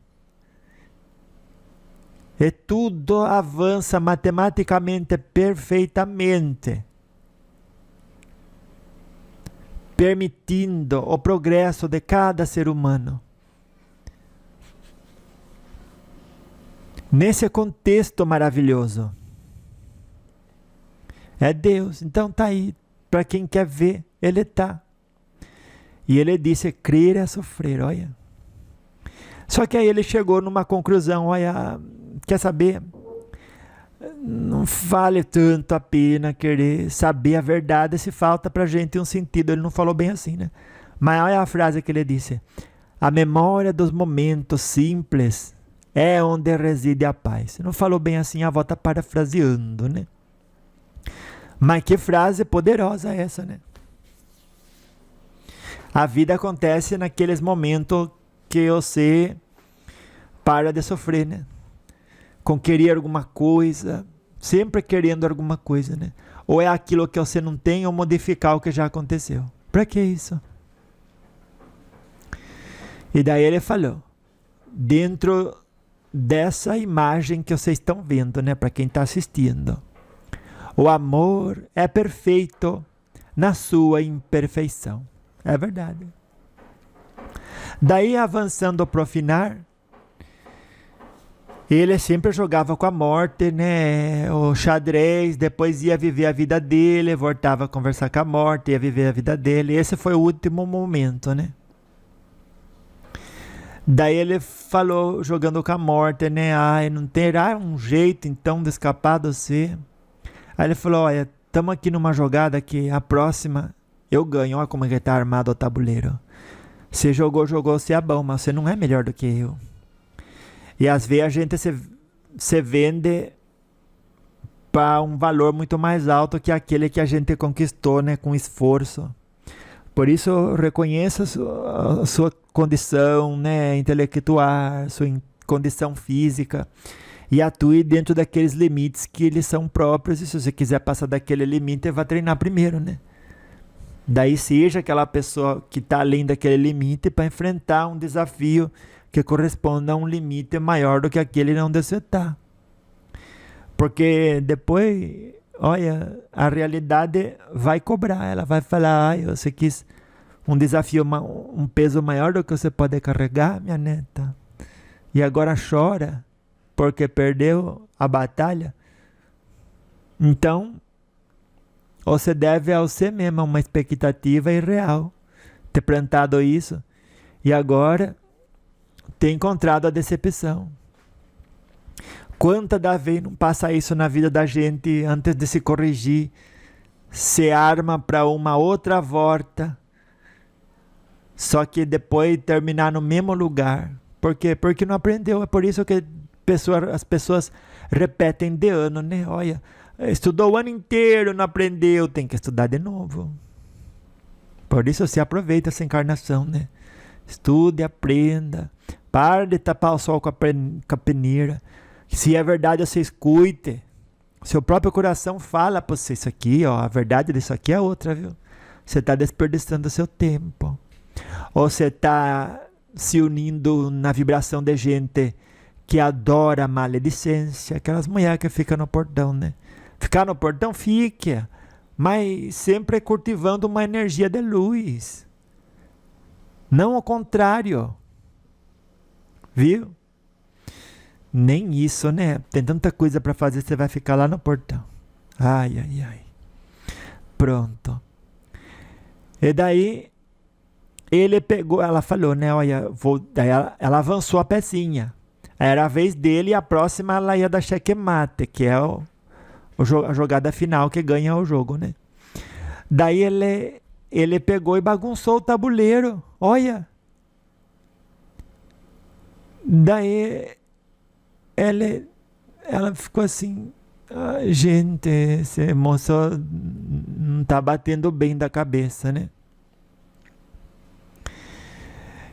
E tudo avança matematicamente perfeitamente, permitindo o progresso de cada ser humano. Nesse contexto maravilhoso. É Deus. Então tá aí. Para quem quer ver, ele tá. E ele disse, crer é sofrer, olha. Só que aí ele chegou numa conclusão, olha, quer saber? Não vale tanto a pena querer saber a verdade se falta pra gente um sentido. Ele não falou bem assim, né? Mas olha a frase que ele disse. A memória dos momentos simples é onde reside a paz. Não falou bem assim, a avó tá parafraseando, né? Mas que frase poderosa essa, né? A vida acontece naqueles momentos que você para de sofrer, né? Com querer alguma coisa, sempre querendo alguma coisa, né? Ou é aquilo que você não tem, ou modificar o que já aconteceu. Para que isso? E daí ele falou, dentro dessa imagem que vocês estão vendo, né? Para quem está assistindo. O amor é perfeito na sua imperfeição. É verdade. Daí, avançando para o final, ele sempre jogava com a morte, né? O xadrez, depois ia viver a vida dele, voltava a conversar com a morte, ia viver a vida dele. Esse foi o último momento, né? Daí ele falou, jogando com a morte, né? Ai, não terá um jeito então de escapar de você? Aí ele falou, olha, estamos aqui numa jogada que a próxima eu ganho. Olha como é que tá armado o tabuleiro. Você jogou, você é bom, mas você não é melhor do que eu. E às vezes a gente se vende para um valor muito mais alto que aquele que a gente conquistou, né, com esforço. Por isso, reconheça a sua condição, né, intelectual, sua condição física, e atue dentro daqueles limites que eles são próprios. E se você quiser passar daquele limite, vai treinar primeiro, né? Daí seja aquela pessoa que está além daquele limite para enfrentar um desafio que corresponda a um limite maior do que aquele onde você está. Porque depois, olha, a realidade vai cobrar, ela vai falar, ai, você quis um desafio, um peso maior do que você pode carregar, minha neta, e agora chora porque perdeu a batalha. Então, você deve a você mesmo uma expectativa irreal, ter plantado isso, e agora ter encontrado a decepção. Quanta da vez não passa isso na vida da gente antes de se corrigir, se arma para uma outra volta, só que depois terminar no mesmo lugar. Por quê? Porque não aprendeu. É por isso que as pessoas repetem de ano, né? Olha, estudou o ano inteiro, não aprendeu, tem que estudar de novo. Por isso se aproveita essa encarnação, né? Estude, aprenda. Para de tapar o sol com a peneira. Se é verdade, você escute. Seu próprio coração fala para você, isso aqui, ó, a verdade disso aqui é outra, viu? Você está desperdiçando seu tempo. Ou você está se unindo na vibração de gente que adora a maledicência, aquelas mulheres que ficam no portão, né? Ficar no portão, fique, mas sempre cultivando uma energia de luz. Não ao contrário. Viu? Nem isso, né? Tem tanta coisa para fazer, você vai ficar lá no portão. Ai, ai, ai. Pronto. E daí, ele pegou, ela falou, né? Olha, daí ela avançou a pecinha. Era a vez dele e a próxima ela ia dar checkmate, que é a jogada final que ganha o jogo, né? Daí ele pegou e bagunçou o tabuleiro. Olha. Daí ela ficou assim, gente, esse moço não tá batendo bem da cabeça, né?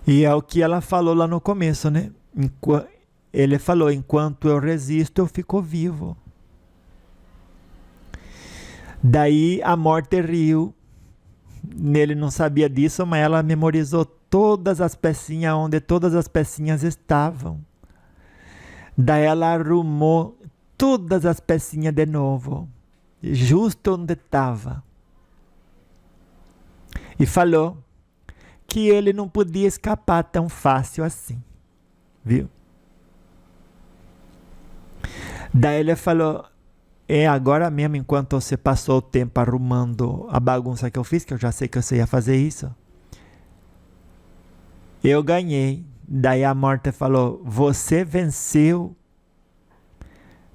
E é o que ela falou lá no começo, né? Ele falou, enquanto eu resisto, eu fico vivo. Daí a morte riu. Ele não sabia disso, mas ela memorizou todas as pecinhas, onde todas as pecinhas estavam. Daí ela arrumou todas as pecinhas de novo, justo onde estava. E falou que ele não podia escapar tão fácil assim. Viu? Daí ele falou, agora mesmo, enquanto você passou o tempo arrumando a bagunça que eu fiz, que eu já sei que você ia fazer isso, Eu ganhei. Daí a morte falou, você venceu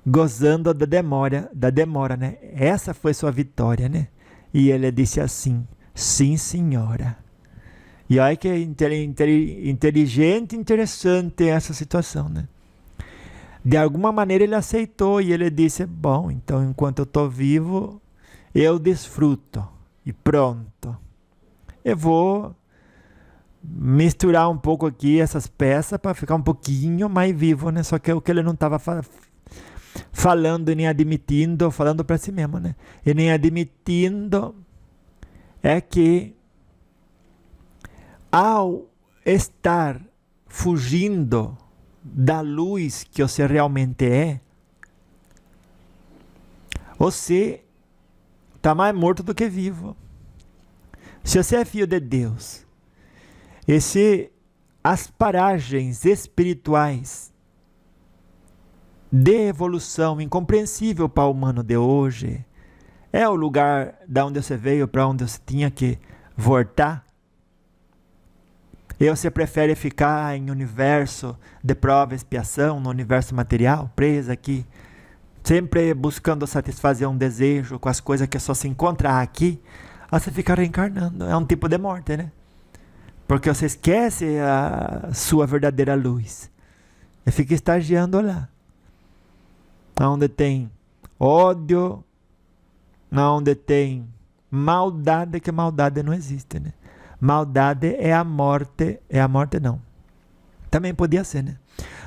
gozando da demora, né? Essa foi sua vitória, né? E ele disse assim, sim, senhora. E olha que inteligente e interessante essa situação, né? De alguma maneira ele aceitou e ele disse, bom, então enquanto eu estou vivo, eu desfruto. E pronto. Eu vou misturar um pouco aqui essas peças para ficar um pouquinho mais vivo, né? Só que o que ele não estava falando e nem admitindo, falando para si mesmo, né? E nem admitindo é que ao estar fugindo da luz que você realmente é, você está mais morto do que vivo. Se você é filho de Deus, e se as paragens espirituais de evolução incompreensível para o humano de hoje é o lugar da onde você veio para onde você tinha que voltar, e você prefere ficar em universo de prova e expiação, no universo material, preso aqui, sempre buscando satisfazer um desejo com as coisas que só se encontra aqui, aí você fica reencarnando. É um tipo de morte, né? Porque você esquece a sua verdadeira luz e fica estagiando lá, onde tem ódio, onde tem maldade, que maldade não existe, né? Maldade é a morte não. Também podia ser, né?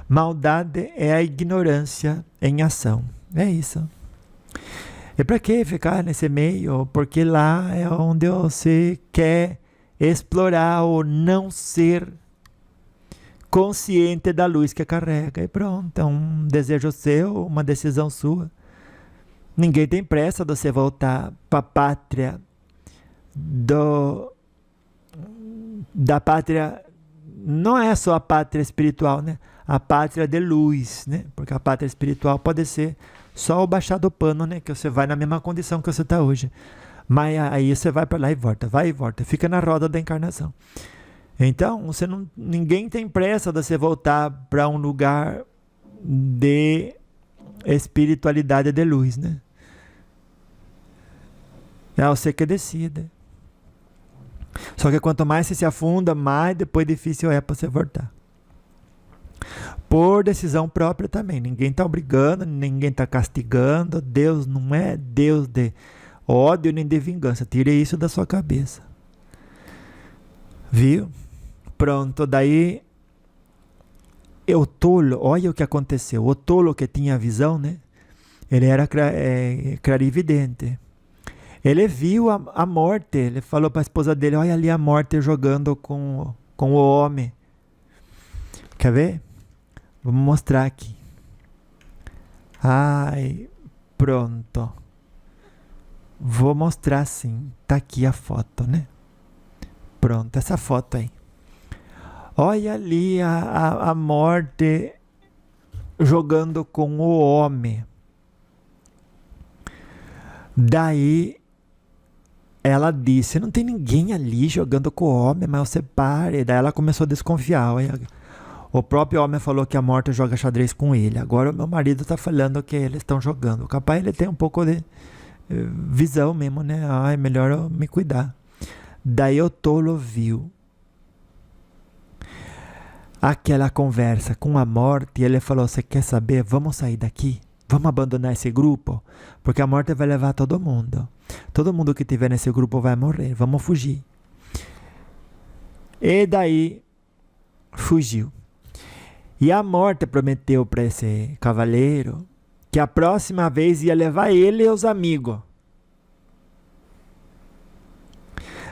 Maldade é a ignorância em ação. É isso. E para que ficar nesse meio? Porque lá é onde você quer explorar o não ser consciente da luz que carrega. E pronto, é um desejo seu, uma decisão sua. Ninguém tem pressa de você voltar para a pátria da pátria, não é só a pátria espiritual, né? A pátria de luz, né? Porque a pátria espiritual pode ser só o baixar do pano, né? Que você vai na mesma condição que você está hoje. Mas aí você vai para lá e volta, fica na roda da encarnação. Então, ninguém tem pressa de você voltar para um lugar de espiritualidade de luz, né? É você que decide. Só que quanto mais você se afunda, mais depois difícil é para você voltar. Por decisão própria também. Ninguém está obrigando, ninguém está castigando. Deus não é Deus de ódio nem de vingança. Tire isso da sua cabeça. Viu? Pronto, daí o tolo, olha o que aconteceu. O tolo que tinha a visão, né? Ele era clarividente. Ele viu a morte. Ele falou para a esposa dele, olha ali a morte jogando com o homem. Quer ver? Vamos mostrar aqui. Ai, pronto. Vou mostrar sim. Tá aqui a foto, né? Pronto, essa foto aí. Olha ali a morte jogando com o homem. Daí ela disse, não tem ninguém ali jogando com o homem, mas você pare. Daí ela começou a desconfiar. Olha, o próprio homem falou que a morte joga xadrez com ele. Agora o meu marido está falando que eles estão jogando. Capaz ele tem um pouco de visão mesmo, né? Ah, é melhor eu me cuidar. Daí o tolo viu aquela conversa com a morte e ele falou, você quer saber? Vamos sair daqui? Vamos abandonar esse grupo? Porque a morte vai levar todo mundo. Todo mundo que estiver nesse grupo vai morrer. Vamos fugir. E daí fugiu. E a morte prometeu para esse cavaleiro que a próxima vez ia levar ele e os amigos.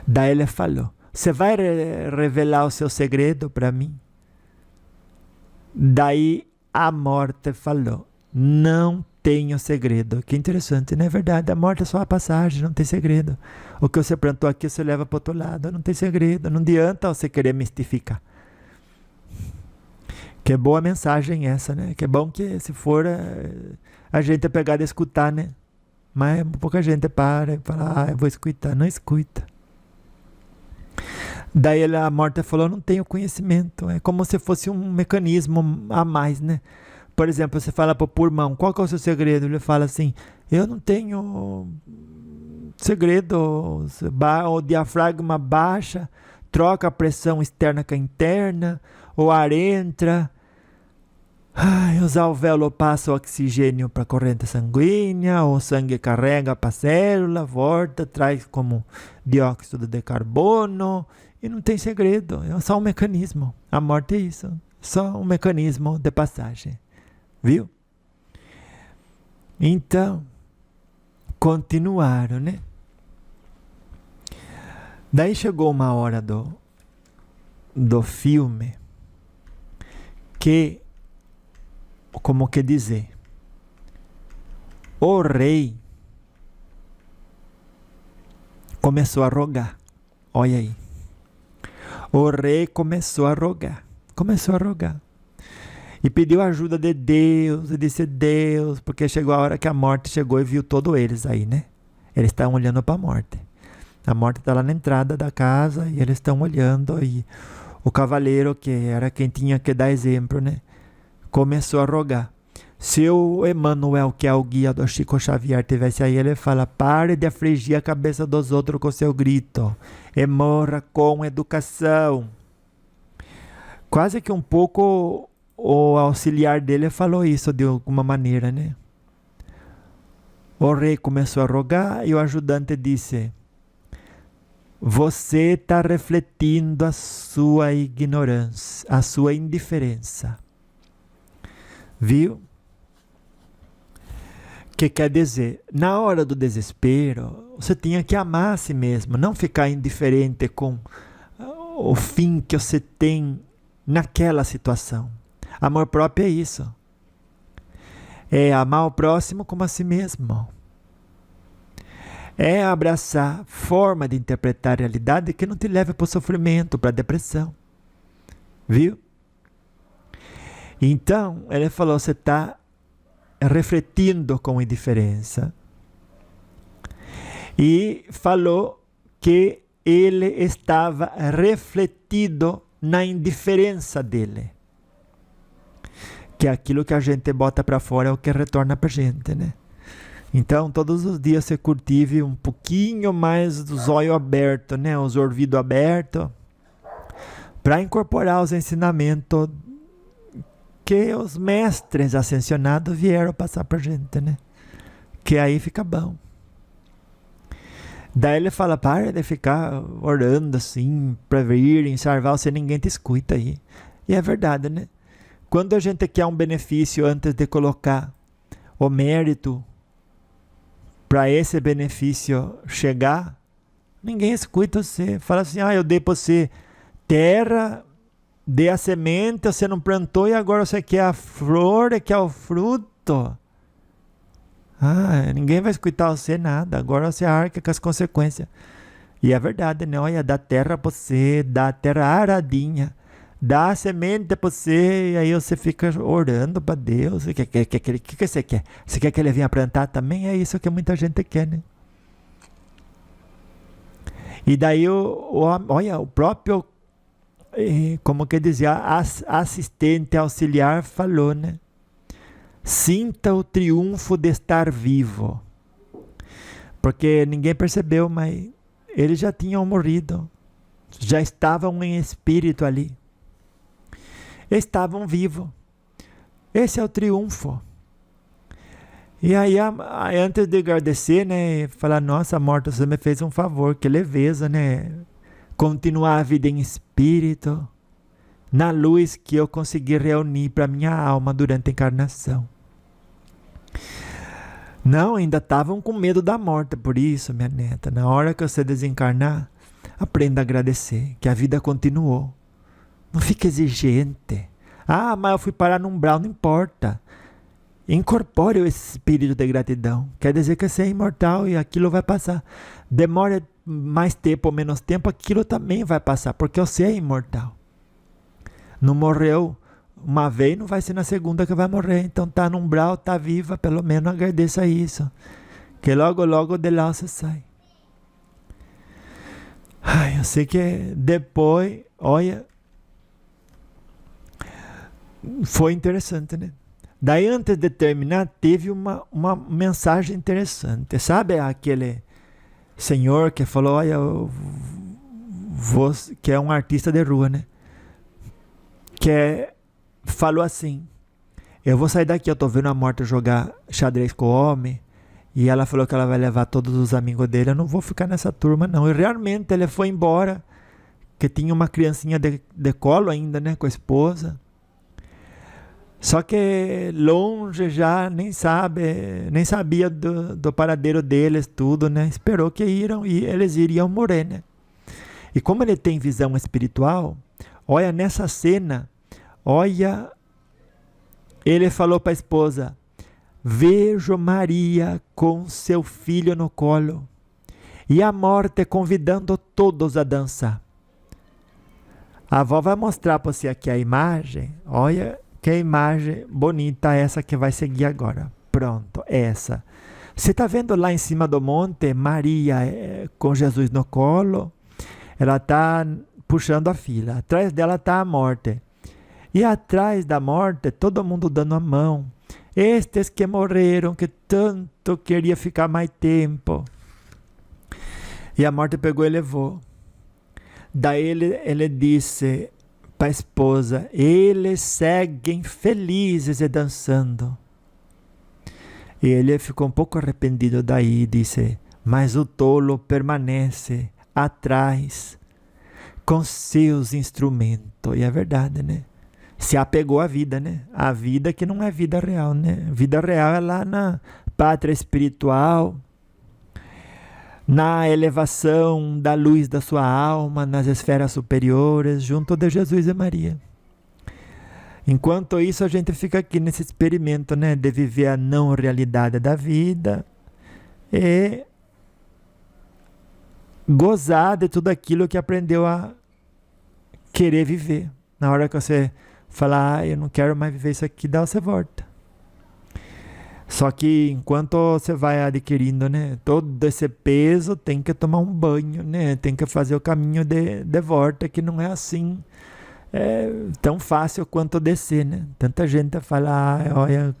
Daí ele falou, você vai revelar o seu segredo para mim? Daí a morte falou, não tenho segredo. Que interessante, não é verdade? A morte é só a passagem, não tem segredo. O que você plantou aqui, você leva para o outro lado, não tem segredo. Não adianta você querer mistificar. Que boa mensagem essa, né? Que é bom que se for a gente pegar e escutar, né? Mas pouca gente para e fala, eu vou escutar. Não escuta. Daí a morta falou, não tenho conhecimento. É como se fosse um mecanismo a mais, né? Por exemplo, você fala para o pulmão, qual que é o seu segredo? Ele fala assim, eu não tenho segredo, o diafragma baixa, troca a pressão externa com a interna, o ar entra, os alvéolos passam oxigênio para a corrente sanguínea, o sangue carrega para a célula, volta, traz como dióxido de carbono, e não tem segredo, é só um mecanismo. A morte é isso, só um mecanismo de passagem, viu? Então, continuaram, né? Daí chegou uma hora do filme que, como que dizer, o rei começou a rogar. Olha aí. O rei começou a rogar. E pediu ajuda de Deus, e disse, Deus, porque chegou a hora que a morte chegou e viu todos eles aí, né? Eles estão olhando para a morte. A morte está lá na entrada da casa e eles estão olhando, e o cavaleiro, que era quem tinha que dar exemplo, né, começou a rogar. Se o Emmanuel, que é o guia do Chico Xavier, tivesse aí, ele fala, pare de afligir a cabeça dos outros com seu grito e morra com educação. Quase que um pouco o auxiliar dele falou isso de alguma maneira, né? O rei começou a rogar e o ajudante disse, você está refletindo a sua ignorância, a sua indiferença. Viu? Que quer dizer, na hora do desespero, você tinha que amar a si mesmo, não ficar indiferente com o fim que você tem naquela situação. Amor próprio é isso. É amar o próximo como a si mesmo. É abraçar forma de interpretar a realidade que não te leve para o sofrimento, para a depressão. Viu? Então, ele falou, você está refletindo com indiferença. E falou que ele estava refletido na indiferença dele. Que aquilo que a gente bota para fora é o que retorna para a gente, né? Então, todos os dias você cultive um pouquinho mais dos olhos abertos, né? Os ouvidos abertos, para incorporar os ensinamentos que os mestres ascensionados vieram passar para a gente, né? Que aí fica bom. Daí ele fala, para de ficar orando assim, para vir em salvar você, ninguém te escuta aí. E é verdade, né? Quando a gente quer um benefício antes de colocar o mérito para esse benefício chegar, ninguém escuta você. Fala assim, eu dei para você terra, dei a semente, você não plantou e agora você quer a flor, quer o fruto. Ninguém vai escutar você nada, agora você arca com as consequências. E é verdade, né? Olha, dá terra para você, dá terra aradinha, dá a semente para você, e aí você fica orando para Deus. O que você quer? Você quer que ele venha plantar também? É isso que muita gente quer, né? E daí, olha, o próprio, como que dizia, assistente auxiliar falou, né? Sinta o triunfo de estar vivo. Porque ninguém percebeu, mas eles já tinham morrido. Já estavam em espírito ali. Estavam vivos. Esse é o triunfo. E aí, antes de agradecer, né, falar, nossa, morta, você me fez um favor, que leveza, né? Continuar a vida em espírito, na luz que eu consegui reunir para minha alma durante a encarnação. Não, ainda estavam com medo da morte, por isso, minha neta, na hora que você desencarnar, aprenda a agradecer, que a vida continuou. Não fique exigente. Mas eu fui parar num umbral, não importa. Incorpore esse espírito de gratidão. Quer dizer que você é imortal e aquilo vai passar. Demore mais tempo ou menos tempo, aquilo também vai passar, porque você é imortal. Não morreu uma vez, não vai ser na segunda que vai morrer. Então tá no umbral, tá viva, pelo menos agradeça isso. Que logo, logo de lá você sai. Ai, eu sei que depois, olha, foi interessante, né? Daí, antes de terminar, teve uma mensagem interessante. Sabe aquele senhor que falou, olha, que é um artista de rua, né? Falou assim, eu vou sair daqui, eu tô vendo a morte jogar xadrez com o homem, e ela falou que ela vai levar todos os amigos dele, eu não vou ficar nessa turma não. E realmente ele foi embora, que tinha uma criancinha de colo ainda, né, com a esposa. Só que longe já, nem sabia do paradeiro deles, tudo, né? Esperou que eles iriam morrer, né? E como ele tem visão espiritual, olha nessa cena, olha, ele falou para a esposa, vejo Maria com seu filho no colo, e a morte convidando todos a dançar. A avó vai mostrar para você aqui a imagem, olha, que imagem bonita essa que vai seguir agora. Pronto, essa. Você está vendo lá em cima do monte, Maria com Jesus no colo, ela está puxando a filha. Atrás dela está a morte. E atrás da morte, todo mundo dando a mão. Estes que morreram, que tanto queria ficar mais tempo. E a morte pegou e levou. Daí ele disse para a esposa, eles seguem felizes e dançando. E ele ficou um pouco arrependido daí, disse, mas o tolo permanece atrás com seus instrumentos. E é verdade, né? Se apegou à vida, né? A vida que não é vida real, né? Vida real é lá na pátria espiritual, na elevação da luz da sua alma, nas esferas superiores, junto de Jesus e Maria. Enquanto isso, a gente fica aqui nesse experimento, né, de viver a não realidade da vida e gozar de tudo aquilo que aprendeu a querer viver. Na hora que você falar, eu não quero mais viver isso aqui, daí você volta. Só que enquanto você vai adquirindo, né, todo esse peso, tem que tomar um banho, né, tem que fazer o caminho de volta, que não é assim tão fácil quanto descer, né? Tanta gente fala, olha,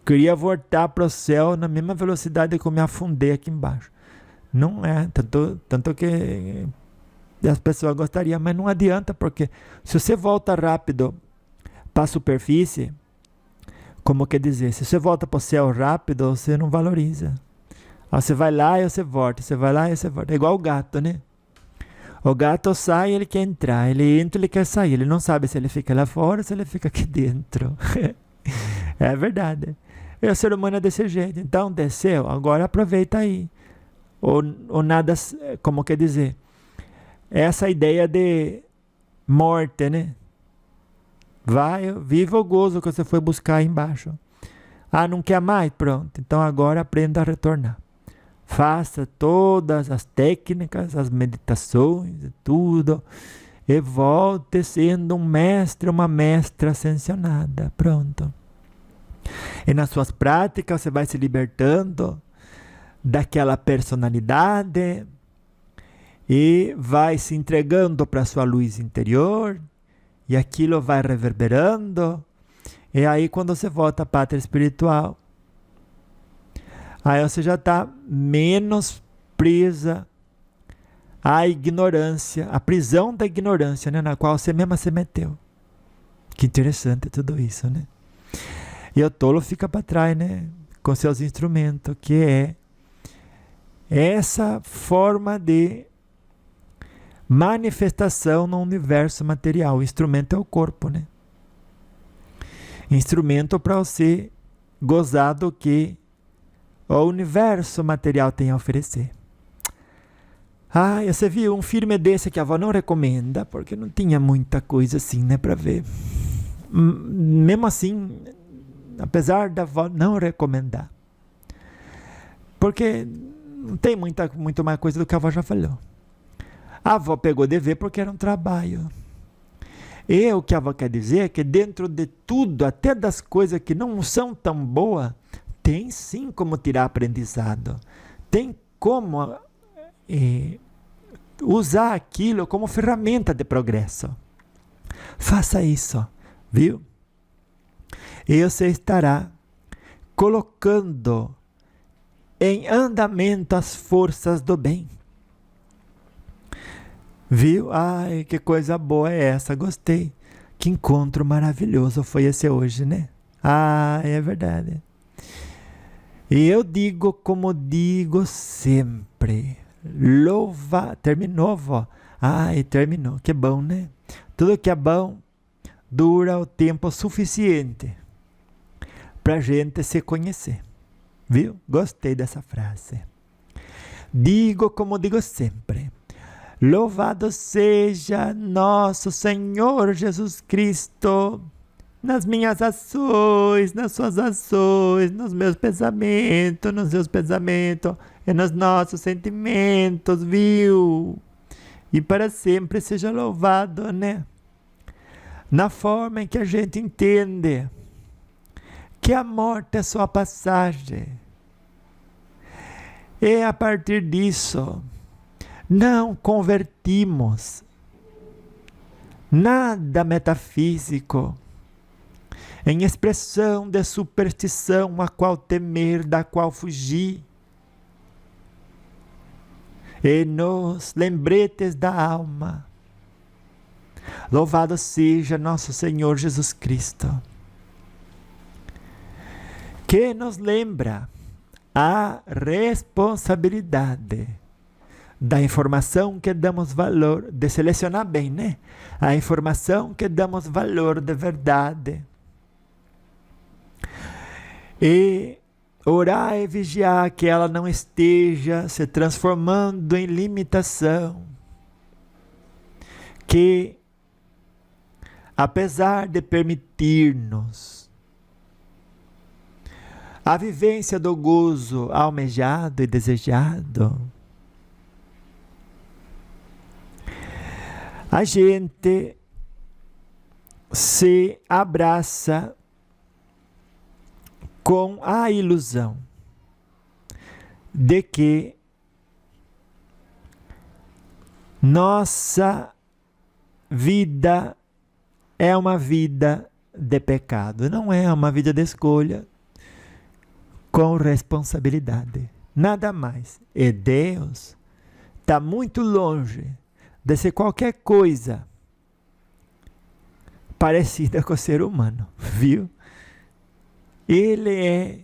queria voltar para o céu na mesma velocidade que eu me afundei aqui embaixo. Não é, tanto que as pessoas gostariam, mas não adianta, porque se você volta rápido para a superfície, como quer dizer, se você volta para o céu rápido, você não valoriza. Você vai lá e você volta, você vai lá e você volta. É igual o gato, né? O gato sai, ele quer entrar, ele entra, ele quer sair. Ele não sabe se ele fica lá fora ou se ele fica aqui dentro. É verdade. E o ser humano é desse jeito. Então, desceu, agora aproveita aí. Ou nada, como quer dizer, essa ideia de morte, né? Vai, viva o gozo que você foi buscar aí embaixo. Ah, não quer mais? Pronto. Então agora aprenda a retornar. Faça todas as técnicas, as meditações, tudo. E volte sendo um mestre, uma mestra ascensionada. Pronto. E nas suas práticas você vai se libertando daquela personalidade e vai se entregando para a sua luz interior. E aquilo vai reverberando. E aí quando você volta à pátria espiritual, aí você já está menos presa à ignorância, à prisão da ignorância, né, na qual você mesma se meteu. Que interessante tudo isso, né? E o tolo fica para trás, né, com seus instrumentos, que é essa forma de manifestação no universo material. O instrumento é o corpo, né? Instrumento para você gozar do que o universo material tem a oferecer. Ah, você viu um filme desse que a avó não recomenda, porque não tinha muita coisa assim, né, para ver. Mesmo assim, apesar da avó não recomendar, porque não tem muito mais coisa do que a avó já falou. A avó pegou de ver porque era um trabalho. E o que a avó quer dizer é que dentro de tudo, até das coisas que não são tão boas, tem sim como tirar aprendizado. Tem como usar aquilo como ferramenta de progresso. Faça isso, viu? E você estará colocando em andamento as forças do bem. Viu? Ai, que coisa boa é essa, gostei. Que encontro maravilhoso foi esse hoje, né? Ah, é verdade. E eu digo como digo sempre. Louva, terminou, vó? Ai, terminou, que bom, né? Tudo que é bom dura o tempo suficiente pra gente se conhecer. Viu? Gostei dessa frase. Digo como digo sempre. Louvado seja nosso Senhor Jesus Cristo, nas minhas ações, nas suas ações, nos meus pensamentos, nos seus pensamentos e nos nossos sentimentos, viu? E para sempre seja louvado, né? Na forma em que a gente entende que a morte é só a passagem. E a partir disso, não convertimos nada metafísico em expressão de superstição a qual temer, da qual fugir. E nos lembretes da alma, louvado seja nosso Senhor Jesus Cristo, que nos lembra a responsabilidade da informação que damos valor, de selecionar bem, né? A informação que damos valor de verdade. E orar e vigiar que ela não esteja se transformando em limitação. Que, apesar de permitir-nos a vivência do gozo almejado e desejado, a gente se abraça com a ilusão de que nossa vida é uma vida de pecado. Não é uma vida de escolha com responsabilidade. Nada mais. E Deus está muito longe de ser qualquer coisa parecida com o ser humano, viu? Ele é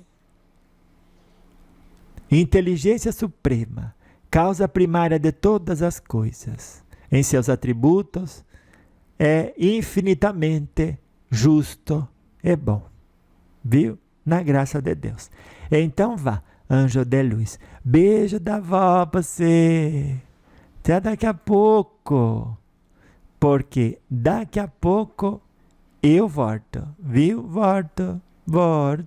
inteligência suprema, causa primária de todas as coisas. Em seus atributos, é infinitamente justo e bom, viu? Na graça de Deus. Então vá, anjo de luz. Beijo da vó pra você. Até daqui a pouco. Porque daqui a pouco eu volto. Viu? Volto.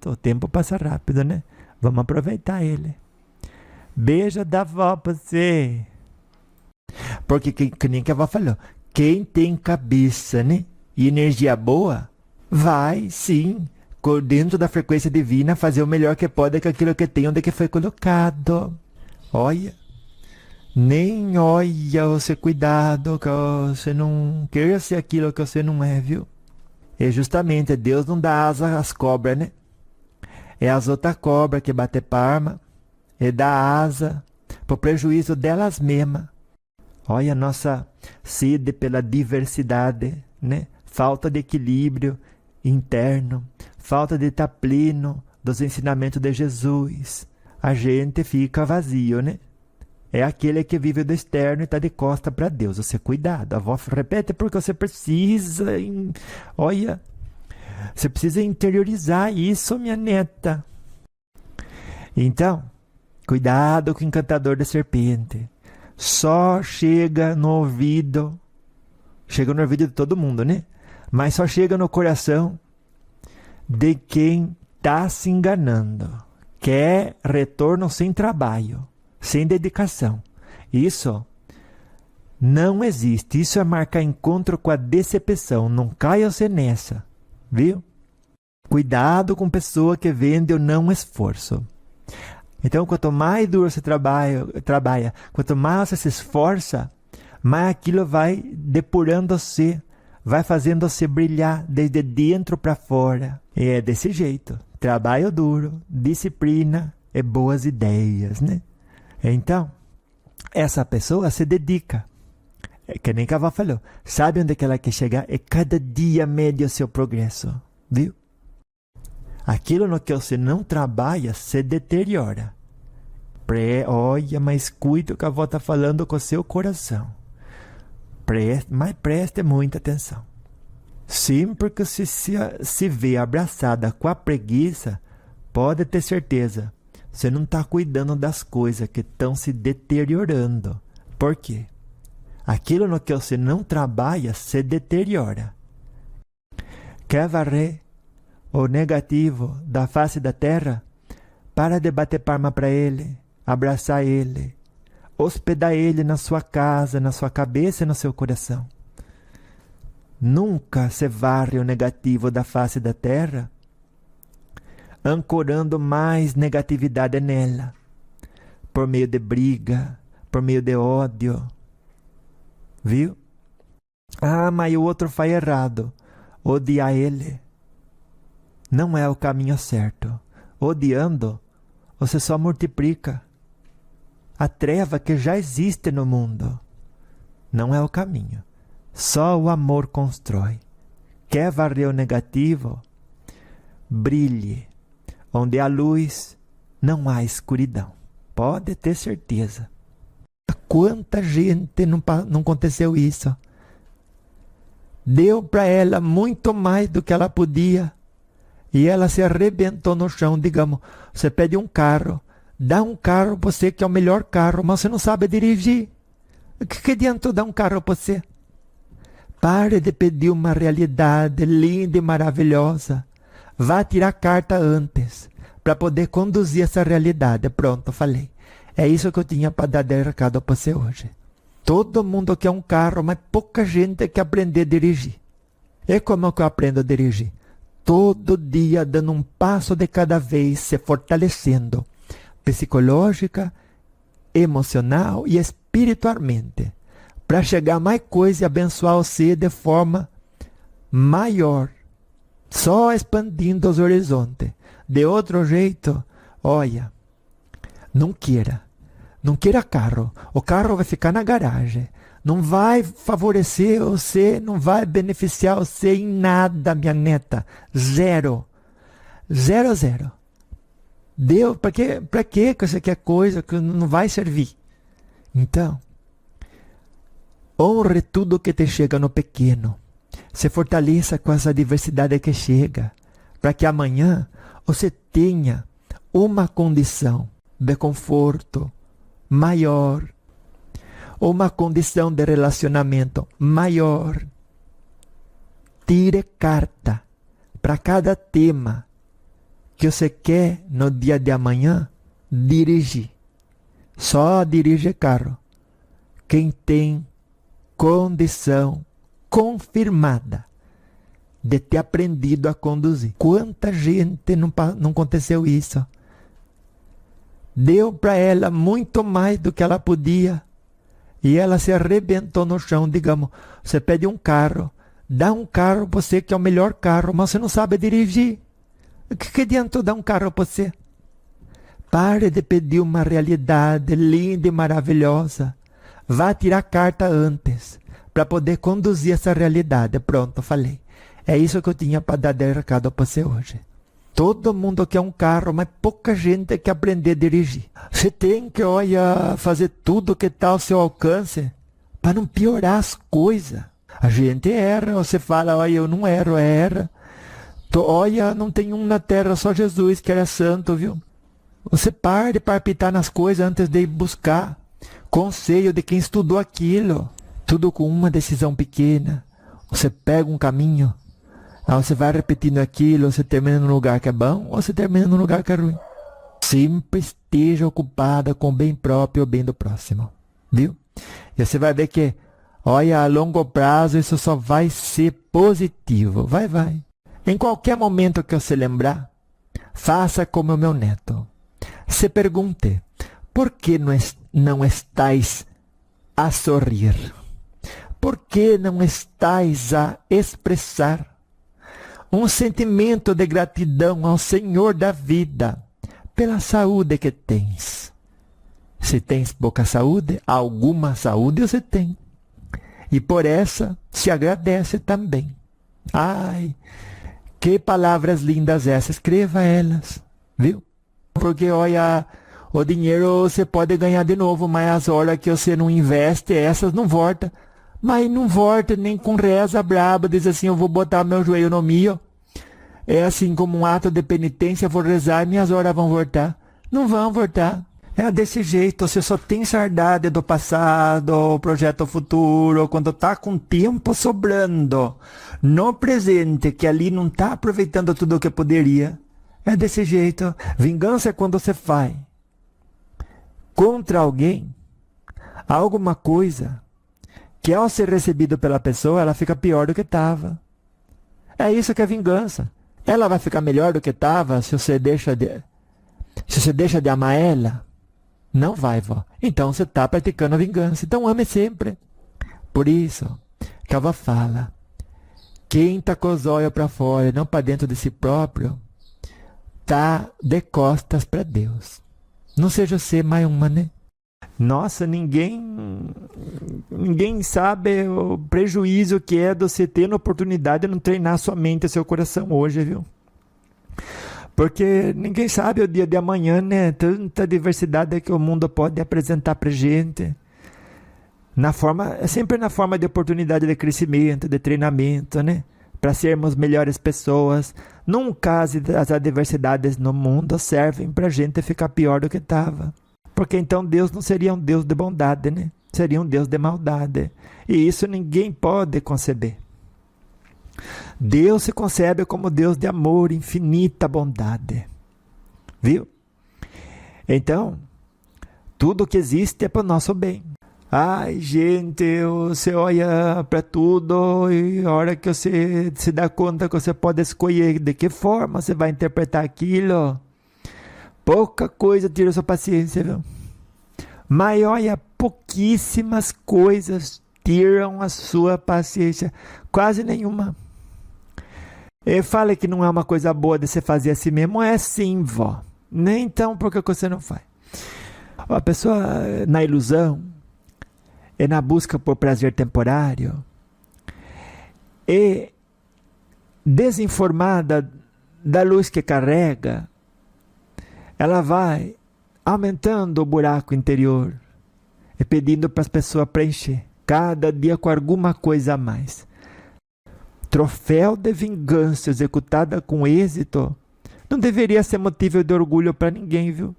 O tempo passa rápido, né? Vamos aproveitar ele. Beijo da vó pra você. Porque que nem que a vó falou. Quem tem cabeça, né? E energia boa, vai sim, dentro da frequência divina, fazer o melhor que pode com aquilo que tem onde que foi colocado. Olha. Nem olha você, cuidado, que você não queira ser aquilo que você não é, viu? E justamente Deus não dá asa às cobras, né? É as outras cobras que batem palma e dá asa pro prejuízo delas mesmas. Olha a nossa sede pela diversidade, né? Falta de equilíbrio interno, falta de estar pleno dos ensinamentos de Jesus. A gente fica vazio, né? É aquele que vive do externo e está de costa para Deus. Você, cuidado. A avó repete porque você precisa. Olha, você precisa interiorizar isso, minha neta. Então, cuidado com o encantador da serpente. Só chega no ouvido. Chega no ouvido de todo mundo, né? Mas só chega no coração de quem está se enganando. Quer retorno sem trabalho, sem dedicação. Isso não existe. Isso é marcar encontro com a decepção. Não caia você nessa, viu? Cuidado com pessoa que vende o não esforço. Então, quanto mais duro você trabalha, quanto mais você se esforça, Mas aquilo vai depurando você, vai fazendo você brilhar desde dentro para fora. E é desse jeito. Trabalho duro, disciplina e boas ideias, né? Então, essa pessoa se dedica. É que nem Cavá falou. Sabe onde que ela quer chegar? É cada dia mede o seu progresso. Viu? Aquilo no que você não trabalha se deteriora. Olha, mas cuide o que a avó está falando com o seu coração. Mas preste muita atenção. Sim, porque se vê abraçada com a preguiça, pode ter certeza, você não está cuidando das coisas que estão se deteriorando. Por quê? Aquilo no que você não trabalha se deteriora. Quer varrer o negativo da face da terra? Para de bater palma para ele, abraçar ele, hospedar ele na sua casa, na sua cabeça e no seu coração. Nunca se varre o negativo da face da terra, ancorando mais negatividade nela, por meio de briga, por meio de ódio. Viu? Ah, mas o outro faz errado. Odiar ele não é o caminho certo. Odiando, você só multiplica a treva que já existe no mundo. Não é o caminho. Só o amor constrói. Quer varrer o negativo? Brilhe. Onde há luz, não há escuridão. Pode ter certeza. Quanta gente não aconteceu isso? Deu para ela muito mais do que ela podia. E ela se arrebentou no chão. Digamos, você pede um carro. Dá um carro para você que é o melhor carro, mas você não sabe dirigir. O que adianta dar um carro para você? Pare de pedir uma realidade linda e maravilhosa. Vá tirar carta antes, para poder conduzir essa realidade. Pronto, falei. É isso que eu tinha para dar de recado para você hoje. Todo mundo quer um carro, mas pouca gente quer aprender a dirigir. E como que eu aprendo a dirigir? Todo dia dando um passo de cada vez, se fortalecendo, psicológica, emocional e espiritualmente, para chegar a mais coisa e abençoar você de forma maior, só expandindo os horizontes. De outro jeito, olha, não queira carro. O carro vai ficar na garagem. Não vai favorecer você, não vai beneficiar você em nada, minha neta. Zero. Zero, zero. Deu, para que você quer coisa que não vai servir? Então, honre tudo que te chega no pequeno. Se fortaleça com essa diversidade que chega, para que amanhã você tenha uma condição de conforto maior, uma condição de relacionamento maior. Tire carta para cada tema que você quer no dia de amanhã dirigir. Só dirige carro quem tem condição confirmada de ter aprendido a conduzir. Quanta gente não aconteceu isso? Deu para ela muito mais do que ela podia. E ela se arrebentou no chão. Digamos, você pede um carro. Dá um carro para você que é o melhor carro, mas você não sabe dirigir. O que adianta dar um carro para você? Pare de pedir uma realidade linda e maravilhosa. Vá tirar carta antes, para poder conduzir essa realidade. Pronto, falei. É isso que eu tinha para dar de recado para você hoje. Todo mundo quer um carro, mas pouca gente quer aprender a dirigir. Você tem que, fazer tudo que está ao seu alcance para não piorar as coisas. A gente erra, você fala, eu não erro, erra. Não tem um na terra, só Jesus que era santo, viu? Você para de palpitar nas coisas antes de ir buscar conselho de quem estudou aquilo. Tudo com uma decisão pequena. Você pega um caminho. Você vai repetindo aquilo, você termina num lugar que é bom ou você termina num lugar que é ruim. Sempre esteja ocupada com o bem próprio e o bem do próximo. Viu? E você vai ver que, a longo prazo isso só vai ser positivo. Vai. Em qualquer momento que você lembrar, faça como o meu neto. Se pergunte, por que não estáis a sorrir? por que não estais a expressar um sentimento de gratidão ao Senhor da vida pela saúde que tens? Se tens pouca saúde, alguma saúde você tem. E por essa se agradece também. Ai, que palavras lindas essas. Escreva elas, viu? Porque, olha, o dinheiro você pode ganhar de novo, mas as horas que você não investe, essas não voltam. Mas não volta nem com reza braba, diz assim, eu vou botar meu joelho no milho. É assim como um ato de penitência, vou rezar e minhas horas vão voltar. Não vão voltar. É desse jeito, você só tem saudade do passado, o projeto futuro, quando tá com tempo sobrando. No presente, que ali não tá aproveitando tudo o que poderia. É desse jeito. Vingança é quando você faz contra alguém alguma coisa que ao ser recebido pela pessoa, ela fica pior do que estava. É isso que é vingança. Ela vai ficar melhor do que estava se você deixa de amar ela? Não vai, vó. Então você está praticando a vingança. Então ame sempre. Por isso, que a avó fala, quem está com os olhos para fora e não para dentro de si próprio, tá de costas para Deus. Não seja você mais uma, né? Nossa, ninguém sabe o prejuízo que é de você ter a oportunidade de não treinar sua mente e seu coração hoje, viu? Porque ninguém sabe o dia de amanhã, né? Tanta diversidade que o mundo pode apresentar pra gente. Sempre na forma de oportunidade de crescimento, de treinamento, né? Para sermos melhores pessoas. Nunca as adversidades no mundo servem pra gente ficar pior do que estava. Porque então Deus não seria um Deus de bondade, né? Seria um Deus de maldade. E isso ninguém pode conceber. Deus se concebe como Deus de amor, infinita bondade. Viu? Então, tudo que existe é para o nosso bem. Ai, gente, você olha para tudo e a hora que você se dá conta que você pode escolher de que forma você vai interpretar aquilo, pouca coisa tira sua paciência, viu? Mas olha, pouquíssimas coisas tiram a sua paciência. Quase nenhuma. Ele fala que não é uma coisa boa de você fazer assim mesmo. É sim, vó. Nem então, por que você não faz? A pessoa na ilusão, e na busca por prazer temporário, e desinformada da luz que carrega, ela vai aumentando o buraco interior e pedindo para as pessoas preencher, cada dia com alguma coisa a mais. Troféu de vingança executada com êxito não deveria ser motivo de orgulho para ninguém, viu?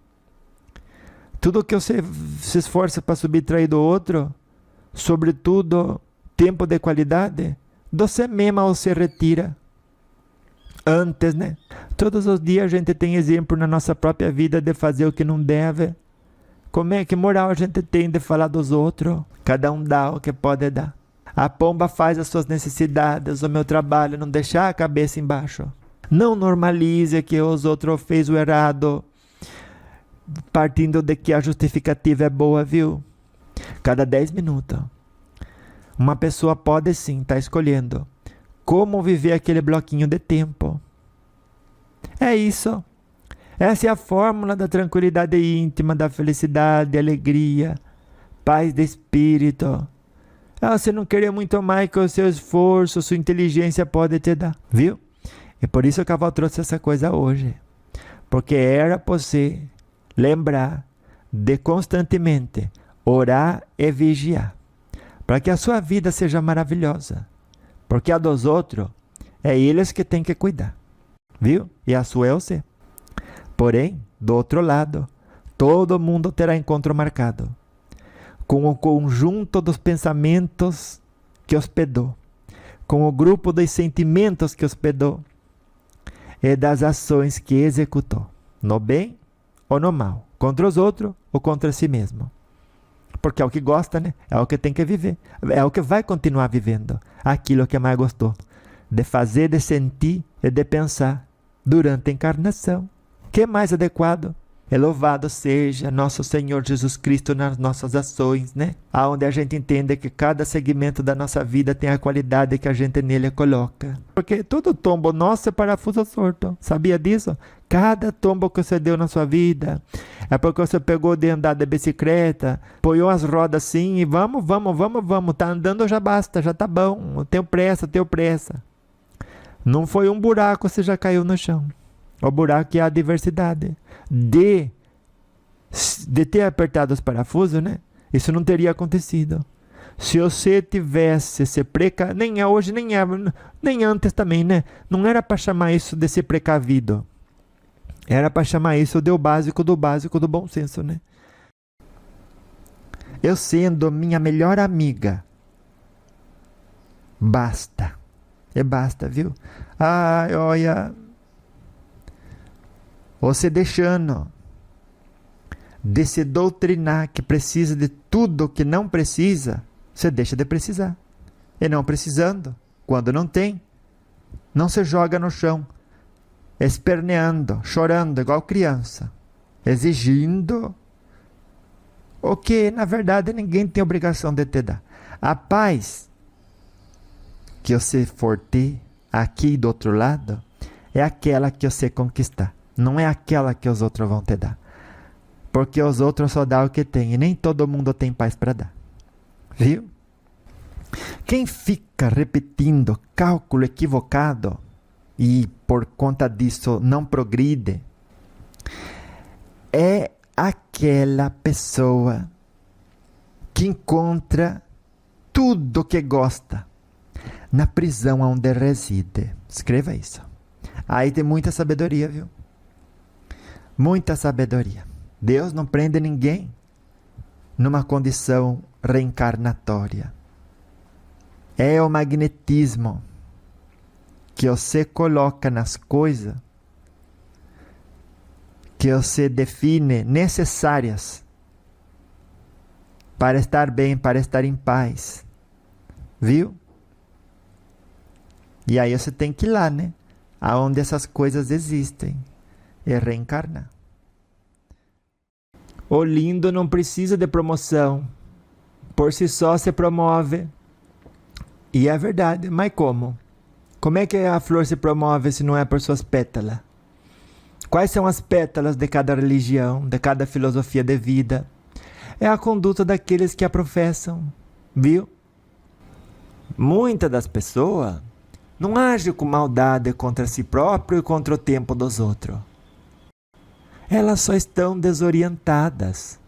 Tudo que você se esforça para subtrair do outro, sobretudo tempo de qualidade, você mesmo se retira. Antes, né? Todos os dias a gente tem exemplo na nossa própria vida de fazer o que não deve. Como é que moral a gente tem de falar dos outros? Cada um dá o que pode dar. A pomba faz as suas necessidades, o meu trabalho é não deixar a cabeça embaixo. Não normalize que os outros fez o errado, partindo de que a justificativa é boa, viu? Cada 10 minutos, uma pessoa pode sim estar escolhendo como viver aquele bloquinho de tempo. É isso. Essa é a fórmula da tranquilidade íntima, da felicidade, alegria, paz de espírito. Você não querer muito mais que o seu esforço, sua inteligência pode te dar, viu? E por isso que a avó trouxe essa coisa hoje. Porque era para você lembrar de constantemente orar e vigiar. Para que a sua vida seja maravilhosa. Porque a dos outros, é eles que têm que cuidar. Viu? E a sua é você. Porém, do outro lado, todo mundo terá encontro marcado com o conjunto dos pensamentos que hospedou, com o grupo dos sentimentos que hospedou e das ações que executou, no bem ou no mal, contra os outros ou contra si mesmo. Porque é o que gosta, né? É o que tem que viver, é o que vai continuar vivendo, aquilo que mais gostou, de fazer, de sentir e de pensar durante a encarnação. Que mais adequado E louvado seja nosso Senhor Jesus Cristo nas nossas ações, né? Aonde a gente entende que cada segmento da nossa vida tem a qualidade que a gente nele coloca. Porque todo tombo nosso é parafuso sorto. Sabia disso? Cada tombo que você deu na sua vida é porque você pegou de andar de bicicleta, apoiou as rodas assim e vamos. Tá andando, já basta, já tá bom. Tenho pressa. Não foi um buraco, você já caiu no chão. O buraco é a adversidade. De ter apertado os parafusos, né? Isso não teria acontecido. Se você tivesse se nem é hoje, nem antes também, né? Não era para chamar isso de ser precavido. Era para chamar isso de o básico do bom senso, né? Eu sendo minha melhor amiga, basta. Basta, viu? Ai, olha, você deixando de se doutrinar que precisa de tudo que não precisa, você deixa de precisar. E não precisando, quando não tem, não se joga no chão, esperneando, chorando igual criança, exigindo o que, na verdade, ninguém tem obrigação de te dar. A paz que você for ter aqui do outro lado é aquela que você conquistar. Não é aquela que os outros vão te dar. Porque os outros só dão o que tem. E nem todo mundo tem paz para dar. Viu? Quem fica repetindo cálculo equivocado e por conta disso não progride, é aquela pessoa que encontra tudo que gosta na prisão onde reside. Escreva isso. Aí tem muita sabedoria, viu? Muita sabedoria. Deus não prende ninguém numa condição reencarnatória. É o magnetismo que você coloca nas coisas que você define necessárias para estar bem, para estar em paz. Viu? E aí você tem que ir lá, né? Aonde essas coisas existem. E reencarnar. O lindo não precisa de promoção. Por si só se promove. E é verdade, mas como? Como é que a flor se promove se não é por suas pétalas? Quais são as pétalas de cada religião, de cada filosofia de vida? É a conduta daqueles que a professam, viu? Muitas das pessoas não agem com maldade contra si próprio e contra o tempo dos outros. Elas só estão desorientadas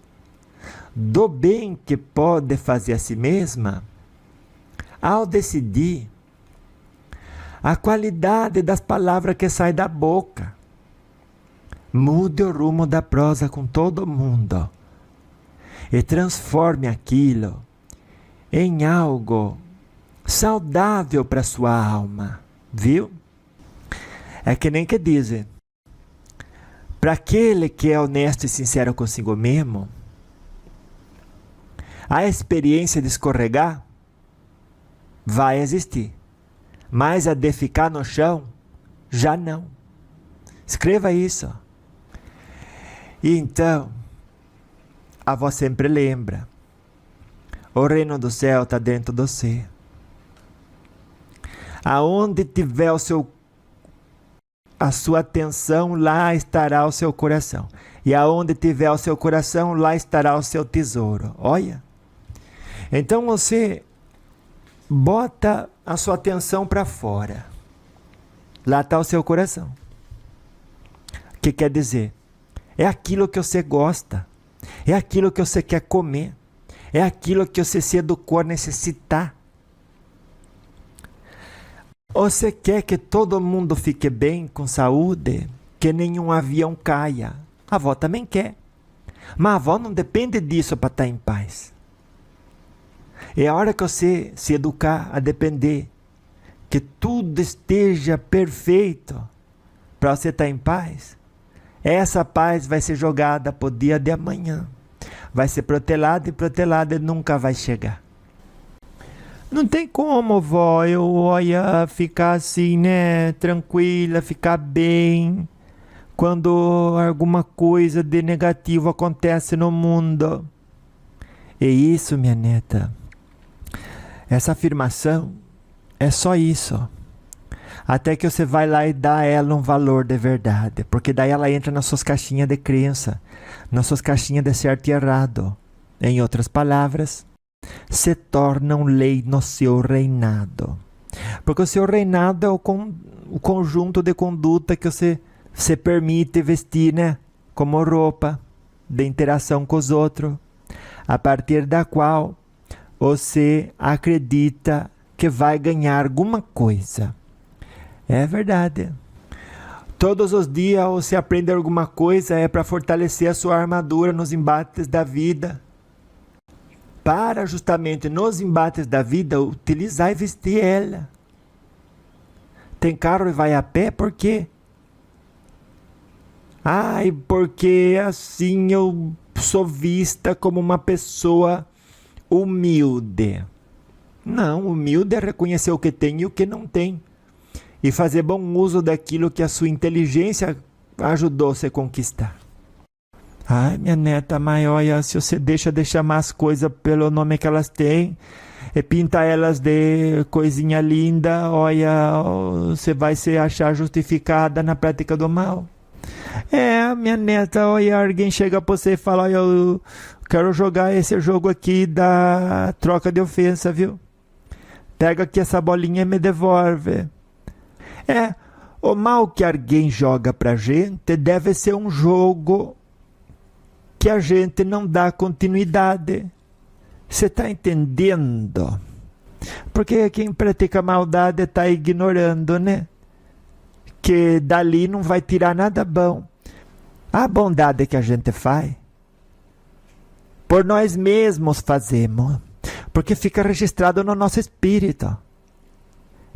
do bem que pode fazer a si mesma ao decidir a qualidade das palavras que saem da boca. Mude o rumo da prosa com todo mundo e transforme aquilo em algo saudável para sua alma, viu? É que nem que dizem, para aquele que é honesto e sincero consigo mesmo, a experiência de escorregar vai existir, mas a de ficar no chão, já não. Escreva isso. E então, a avó sempre lembra, o reino do céu está dentro de você. Aonde tiver a sua atenção, lá estará o seu coração. E aonde tiver o seu coração, lá estará o seu tesouro. Olha. Então você bota a sua atenção para fora. Lá está o seu coração. O que quer dizer? É aquilo que você gosta. É aquilo que você quer comer. É aquilo que você se educou a necessitar. Você quer que todo mundo fique bem, com saúde, que nenhum avião caia. A avó também quer. Mas a avó não depende disso para estar em paz. É a hora que você se educar a depender que tudo esteja perfeito para você estar em paz. Essa paz vai ser jogada para o dia de amanhã. Vai ser protelada e nunca vai chegar. Não tem como, vó, eu ficar assim, né, tranquila, ficar bem, quando alguma coisa de negativo acontece no mundo. E isso, minha neta, essa afirmação é só isso. Até que você vai lá e dá a ela um valor de verdade. Porque daí ela entra nas suas caixinhas de crença, nas suas caixinhas de certo e errado. Em outras palavras, se tornam lei no seu reinado. Porque o seu reinado é o conjunto de conduta que você se permite vestir, né? Como roupa de interação com os outros, a partir da qual você acredita que vai ganhar alguma coisa. É verdade. Todos os dias você aprende alguma coisa é para fortalecer a sua armadura nos embates da vida. Para justamente nos embates da vida utilizar e vestir ela. Tem carro e vai a pé por quê? Ai, porque assim eu sou vista como uma pessoa humilde. Não, humilde é reconhecer o que tem e o que não tem. E fazer bom uso daquilo que a sua inteligência ajudou você a conquistar. Ai, minha neta, mas olha, se você deixa de chamar as coisas pelo nome que elas têm, e pinta elas de coisinha linda, olha, você vai se achar justificada na prática do mal. É, minha neta, olha, alguém chega pra você e fala, olha, eu quero jogar esse jogo aqui da troca de ofensa, viu? Pega aqui essa bolinha e me devolve. É, o mal que alguém joga pra gente deve ser um jogo que a gente não dá continuidade. Você está entendendo? Porque quem pratica maldade está ignorando, né? Que dali não vai tirar nada bom. A bondade que a gente faz, por nós mesmos fazemos, porque fica registrado no nosso espírito.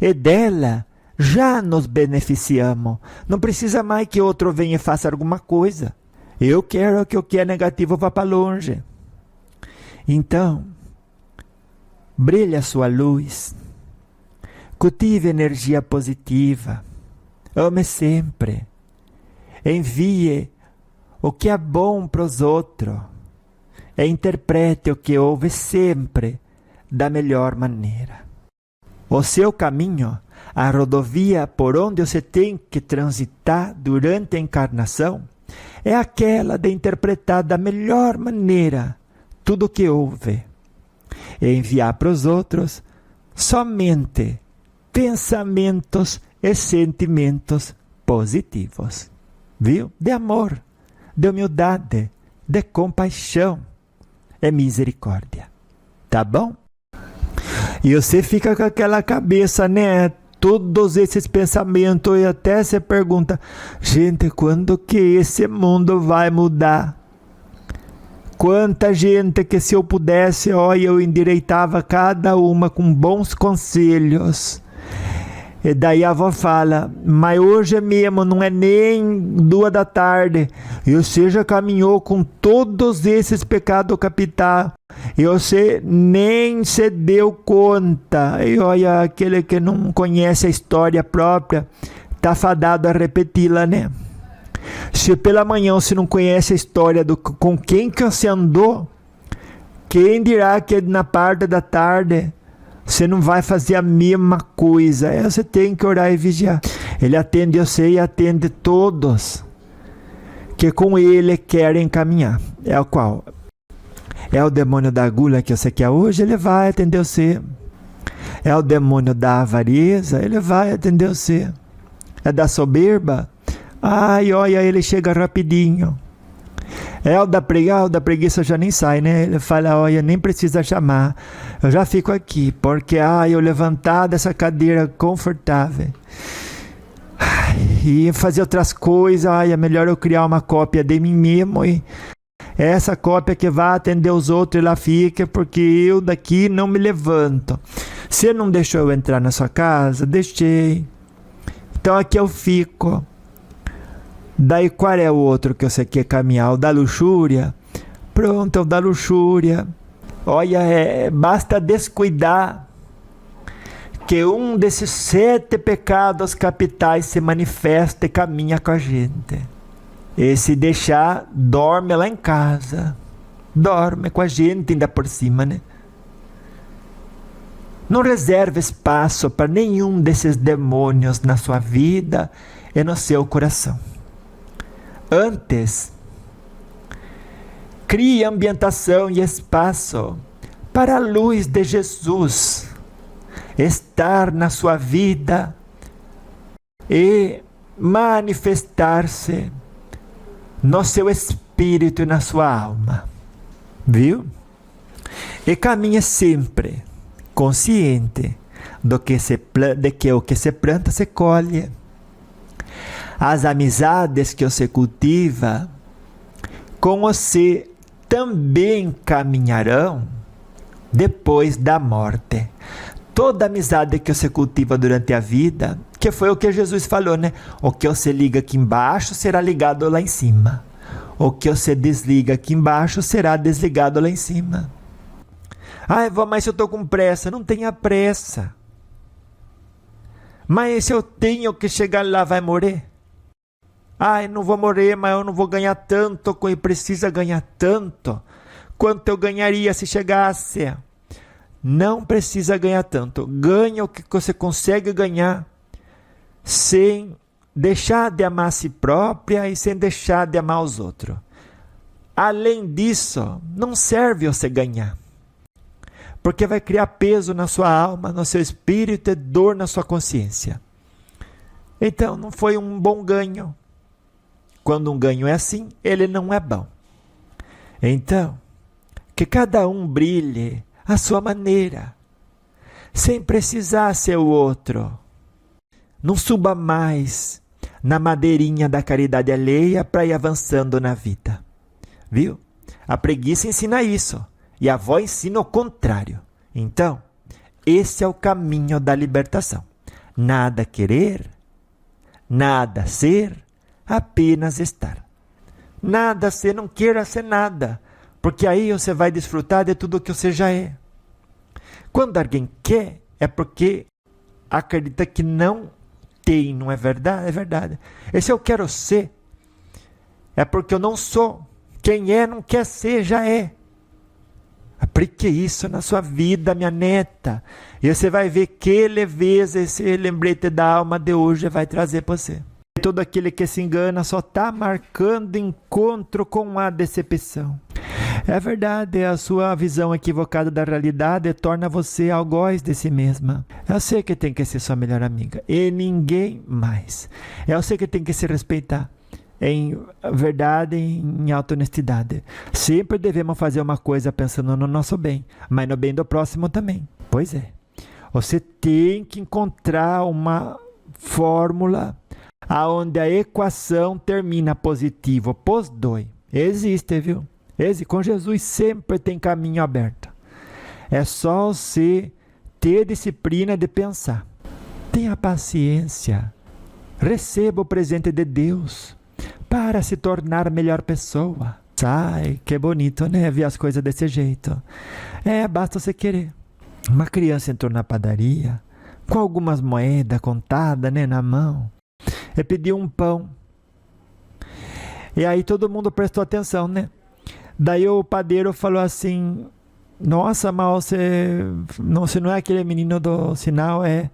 E dela já nos beneficiamos. Não precisa mais que outro venha e faça alguma coisa. Eu quero que o que é negativo vá para longe. Então, brilhe a sua luz. Cultive energia positiva. Ame sempre. Envie o que é bom para os outros. E interprete o que houve sempre da melhor maneira. O seu caminho, a rodovia por onde você tem que transitar durante a encarnação, é aquela de interpretar da melhor maneira tudo o que houve e enviar para os outros somente pensamentos e sentimentos positivos, viu? De amor, de humildade, de compaixão e misericórdia, tá bom? E você fica com aquela cabeça, né? Todos esses pensamentos e até você pergunta, gente, quando que esse mundo vai mudar? Quanta gente que se eu pudesse, olha, eu endireitava cada uma com bons conselhos. E daí a avó fala, mas hoje mesmo não é nem 2 da tarde. E você já caminhou com todos esses pecados capitais. E você nem se deu conta. E olha, aquele que não conhece a história própria, está fadado a repeti-la, né? Se pela manhã você não conhece a história com quem que você andou, quem dirá que na parte da tarde você não vai fazer a mesma coisa? Você tem que orar e vigiar. Ele atende você e atende todos que com ele querem caminhar. É o qual? É o demônio da gula que você quer hoje, ele vai atender você. É o demônio da avareza, ele vai atender você. É da soberba? Ai, olha, ele chega rapidinho. É o da preguiça já nem sai, né? Ele fala, olha, nem precisa chamar. Eu já fico aqui, porque eu levantar dessa cadeira confortável e fazer outras coisas, é melhor eu criar uma cópia de mim mesmo e essa cópia que vai atender os outros, ela fica, porque eu daqui não me levanto. Você não deixou eu entrar na sua casa? Deixei. Então aqui eu fico. Daí qual é o outro que você quer caminhar? O da luxúria? Pronto, é o da luxúria. Olha, basta descuidar que um desses 7 pecados capitais se manifesta e caminha com a gente. E se deixar, dorme lá em casa. Dorme com a gente ainda por cima, né? Não reserve espaço para nenhum desses demônios na sua vida e no seu coração. Antes, crie ambientação e espaço para a luz de Jesus estar na sua vida e manifestar-se no seu espírito e na sua alma. Viu? E caminhe sempre consciente de que o que se planta se colhe. As amizades que você cultiva com você também caminharão depois da morte. Toda amizade que você cultiva durante a vida, que foi o que Jesus falou, né? O que você liga aqui embaixo será ligado lá em cima. O que você desliga aqui embaixo será desligado lá em cima. Ai, vó, mas eu estou com pressa. Não tenha pressa. Mas se eu tenho que chegar lá, vai morrer? Ai, não vou morrer, mas eu não vou ganhar tanto, e precisa ganhar tanto. Quanto eu ganharia se chegasse? Não precisa ganhar tanto. Ganha o que você consegue ganhar sem deixar de amar a si própria e sem deixar de amar os outros. Além disso, não serve você ganhar. Porque vai criar peso na sua alma, no seu espírito e dor na sua consciência. Então, não foi um bom ganho. Quando um ganho é assim, ele não é bom. Então, que cada um brilhe à sua maneira, sem precisar ser o outro. Não suba mais na madeirinha da caridade alheia para ir avançando na vida. Viu? A preguiça ensina isso. E a avó ensina o contrário. Então, esse é o caminho da libertação. Nada querer, nada ser, apenas estar. Nada ser, não queira ser nada. Porque aí você vai desfrutar de tudo o que você já é. Quando alguém quer, é porque acredita que não tem, não é verdade? É verdade. Esse eu quero ser, é porque eu não sou. Quem é, não quer ser, já é. Aplique isso na sua vida, minha neta. E você vai ver que leveza esse lembrete da alma de hoje vai trazer para você. Todo aquele que se engana só está marcando encontro com a decepção. É verdade, a sua visão equivocada da realidade torna você algoz de si mesma. É você que tem que ser sua melhor amiga e ninguém mais. É você que tem que se respeitar. Em verdade, em alta honestidade. Sempre devemos fazer uma coisa pensando no nosso bem, mas no bem do próximo também. Pois é. Você tem que encontrar uma fórmula onde a equação termina positivo, pos dois. Existe, viu? Com Jesus sempre tem caminho aberto. É só você ter disciplina de pensar. Tenha paciência. Receba o presente de Deus para se tornar melhor pessoa. Ai, que bonito, né? Ver as coisas desse jeito. Basta você querer. Uma criança entrou na padaria com algumas moedas contadas, né, na mão. E pediu um pão. E aí todo mundo prestou atenção, né? Daí o padeiro falou assim: nossa, mas você não é aquele menino do sinal, é?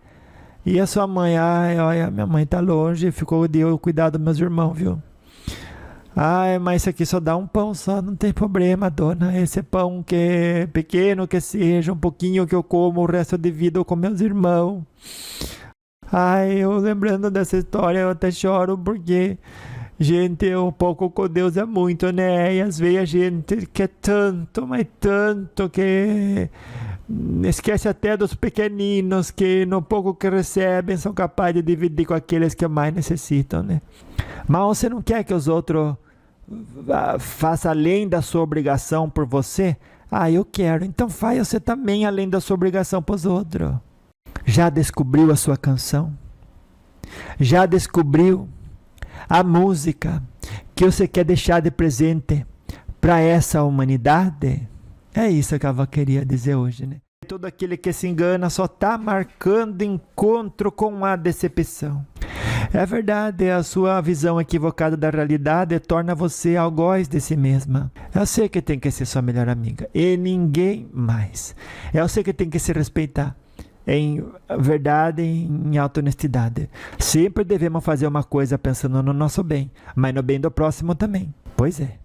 E a sua mãe? Ai, olha, minha mãe tá longe, deu cuidado dos meus irmãos, viu? Ai, mas isso aqui só dá um pão só, não tem problema, dona. Esse pão que é pequeno que seja, um pouquinho que eu como o resto de vida com meus irmãos. Ai, eu lembrando dessa história, eu até choro porque, gente, um pouco com Deus é muito, né? E às vezes a gente quer tanto, mas tanto que esquece até dos pequeninos que no pouco que recebem são capazes de dividir com aqueles que mais necessitam, né? Mas você não quer que os outros façam além da sua obrigação por você? Eu quero. Então faz você também além da sua obrigação para os outros. Já descobriu a sua canção? Já descobriu a música que você quer deixar de presente para essa humanidade? É isso que a avó queria dizer hoje, né? Todo aquele que se engana só está marcando encontro com a decepção. É verdade, a sua visão equivocada da realidade torna você algoz de si mesma. É você que tem que ser sua melhor amiga e ninguém mais. É você que tem que se respeitar em verdade e em alta honestidade. Sempre devemos fazer uma coisa pensando no nosso bem, mas no bem do próximo também. Pois é.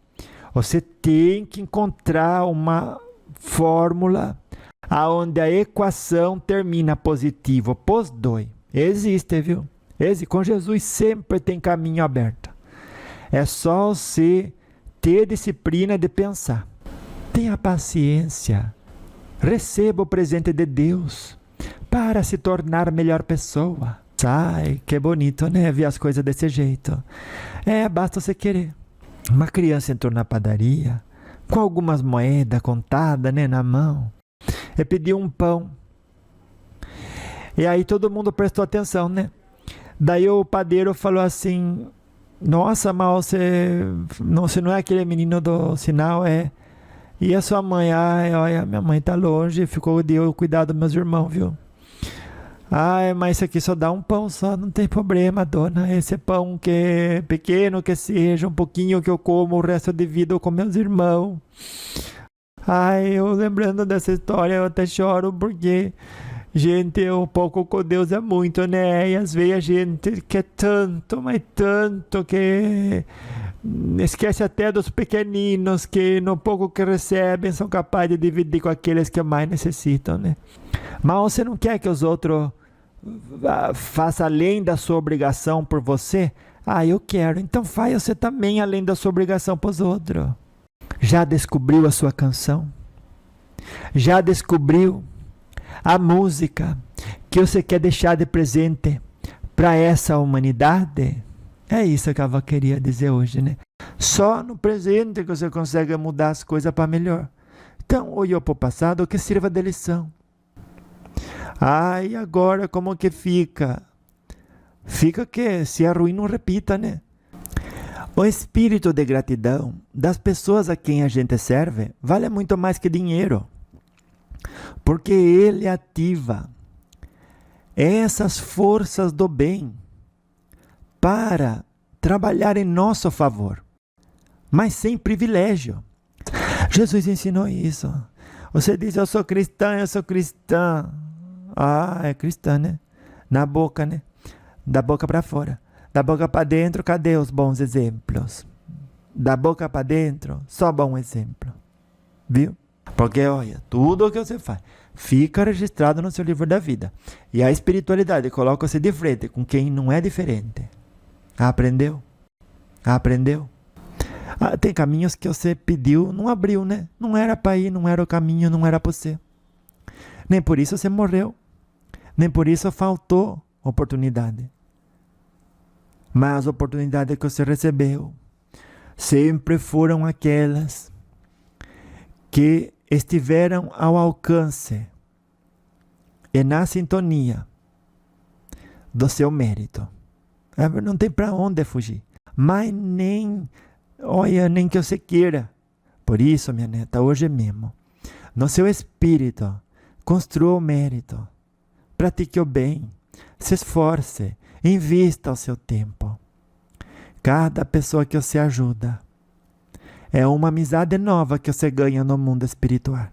Você tem que encontrar uma fórmula onde a equação termina positivo, pos dois. Existe, viu? Com Jesus sempre tem caminho aberto. É só você ter disciplina de pensar. Tenha paciência. Receba o presente de Deus para se tornar melhor pessoa. Ai, que bonito, né? Ver as coisas desse jeito. Basta você querer. Uma criança entrou na padaria com algumas moedas contadas, né, na mão. E pediu um pão. E aí todo mundo prestou atenção, né? Daí o padeiro falou assim: nossa, mas você não é aquele menino do sinal, é? E a sua mãe? Ai, olha, minha mãe tá longe, deu cuidado dos meus irmãos, viu? Ai, mas isso aqui só dá um pão só, não tem problema, dona. Esse pão que é pequeno que seja, um pouquinho que eu como o resto de vida com meus irmãos. Ai, eu lembrando dessa história, eu até choro porque... gente, um pouco com Deus é muito, né? E às vezes a gente quer tanto, mas tanto que esquece até dos pequeninos que no pouco que recebem são capazes de dividir com aqueles que mais necessitam, né? Mas você não quer que os outros façam além da sua obrigação por você? Eu quero. Então faz você também além da sua obrigação para os outros. Já descobriu a sua canção? Já descobriu a música que você quer deixar de presente para essa humanidade? É isso que eu queria dizer hoje, né? Só no presente que você consegue mudar as coisas para melhor. Então, olhou para o passado, que sirva de lição. E agora como que fica? Fica que se é ruim não repita, né? O espírito de gratidão das pessoas a quem a gente serve vale muito mais que dinheiro. Porque ele ativa essas forças do bem para trabalhar em nosso favor, mas sem privilégio. Jesus ensinou isso. Você diz: eu sou cristã, eu sou cristã. É cristã, né? Na boca, né? Da boca para fora. Da boca para dentro, cadê os bons exemplos? Da boca para dentro, só bom exemplo. Viu? Porque, olha, tudo o que você faz fica registrado no seu livro da vida. E a espiritualidade coloca-se de frente com quem não é diferente. Aprendeu? Aprendeu? Tem caminhos que você pediu, não abriu, né? Não era para ir, não era o caminho, não era para você. Nem por isso você morreu. Nem por isso faltou oportunidade. Mas as oportunidades que você recebeu sempre foram aquelas que estiveram ao alcance e na sintonia do seu mérito. Não tem para onde fugir. Mas nem que você queira. Por isso, minha neta, hoje mesmo, no seu espírito, construa o mérito. Pratique o bem. Se esforce. Invista o seu tempo. Cada pessoa que você ajuda é uma amizade nova que você ganha no mundo espiritual.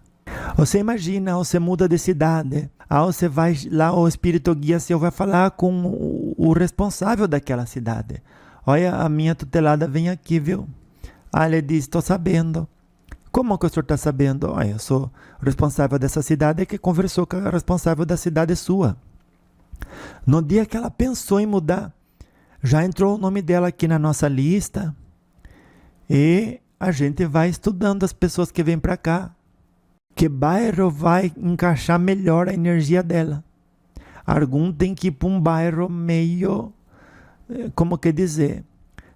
Você imagina, você muda de cidade, você vai lá, o espírito guia seu vai falar com o responsável daquela cidade. Olha, a minha tutelada vem aqui, viu? Ele diz: estou sabendo. Como que o senhor está sabendo? Eu sou responsável dessa cidade que conversou com a responsável da cidade sua. No dia que ela pensou em mudar, já entrou o nome dela aqui na nossa lista e a gente vai estudando as pessoas que vêm para cá. Que bairro vai encaixar melhor a energia dela? Algum tem que ir para um bairro meio, como que dizer,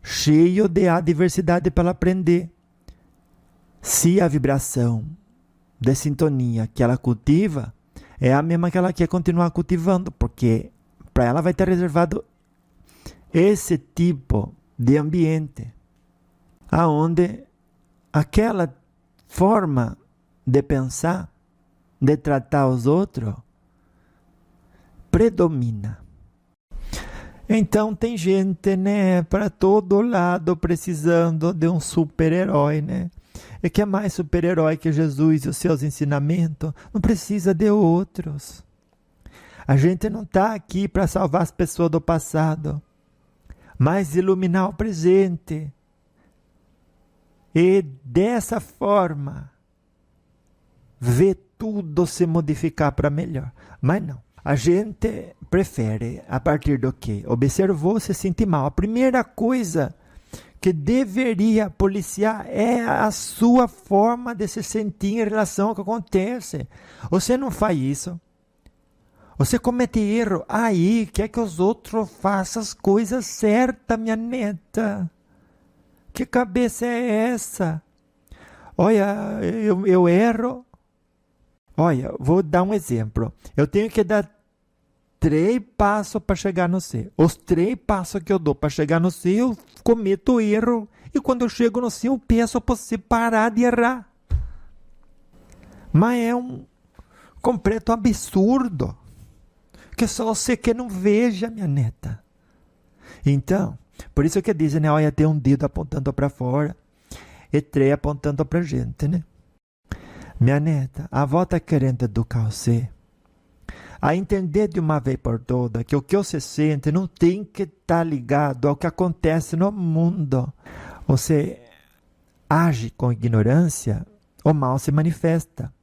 cheio de adversidade para ela aprender. Se a vibração de sintonia que ela cultiva é a mesma que ela quer continuar cultivando, porque para ela vai ter reservado esse tipo de ambiente, aonde aquela forma de pensar, de tratar os outros, predomina. Então tem gente, né, para todo lado precisando de um super-herói, né? E que é mais super-herói que Jesus e os seus ensinamentos? Não precisa de outros. A gente não está aqui para salvar as pessoas do passado, mas iluminar o presente. E dessa forma, ver tudo se modificar para melhor. Mas não. A gente prefere, a partir do que observou, se sentir mal. A primeira coisa que deveria policiar é a sua forma de se sentir em relação ao que acontece. Você não faz isso. Você comete erro. Aí quer que os outros façam as coisas certas, minha neta. Que cabeça é essa? Olha, eu erro. Olha, vou dar um exemplo. Eu tenho que dar 3 passos para chegar no C. Os 3 passos que eu dou para chegar no C, eu cometo erro. E quando eu chego no C, eu peço para você parar de errar. Mas é um completo absurdo. Que só você que não veja, minha neta. Então, por isso que dizem, né? Olha, tem um dedo apontando para fora e 3 apontando para gente, né? Minha neta, a avó está querendo educar você a entender de uma vez por todas que o que você sente não tem que estar ligado ao que acontece no mundo. Você age com ignorância, o mal se manifesta.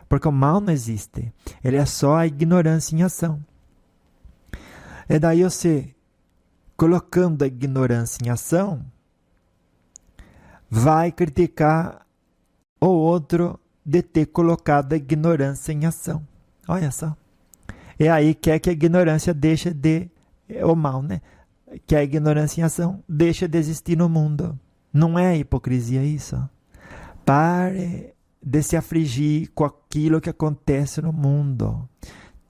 Porque o mal não existe. Ele é só a ignorância em ação. E daí você, colocando a ignorância em ação, vai criticar o outro de ter colocado a ignorância em ação. Olha só. E aí quer que a ignorância deixe de... o mal, né? Que a ignorância em ação deixe de existir no mundo. Não é hipocrisia isso? Pare de se afligir com aquilo que acontece no mundo.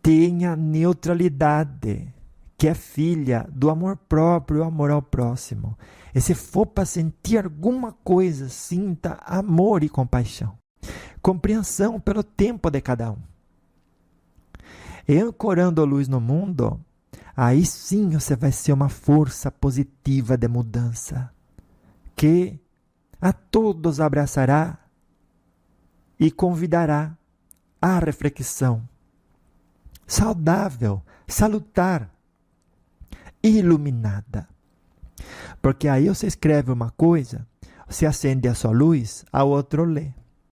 Tenha neutralidade, que é filha do amor próprio e o amor ao próximo. E se for para sentir alguma coisa, sinta amor e compaixão. Compreensão pelo tempo de cada um. E ancorando a luz no mundo, aí sim você vai ser uma força positiva de mudança, que a todos abraçará e convidará à reflexão saudável, salutar, iluminada. Porque aí você escreve uma coisa, você acende a sua luz, a outra lê.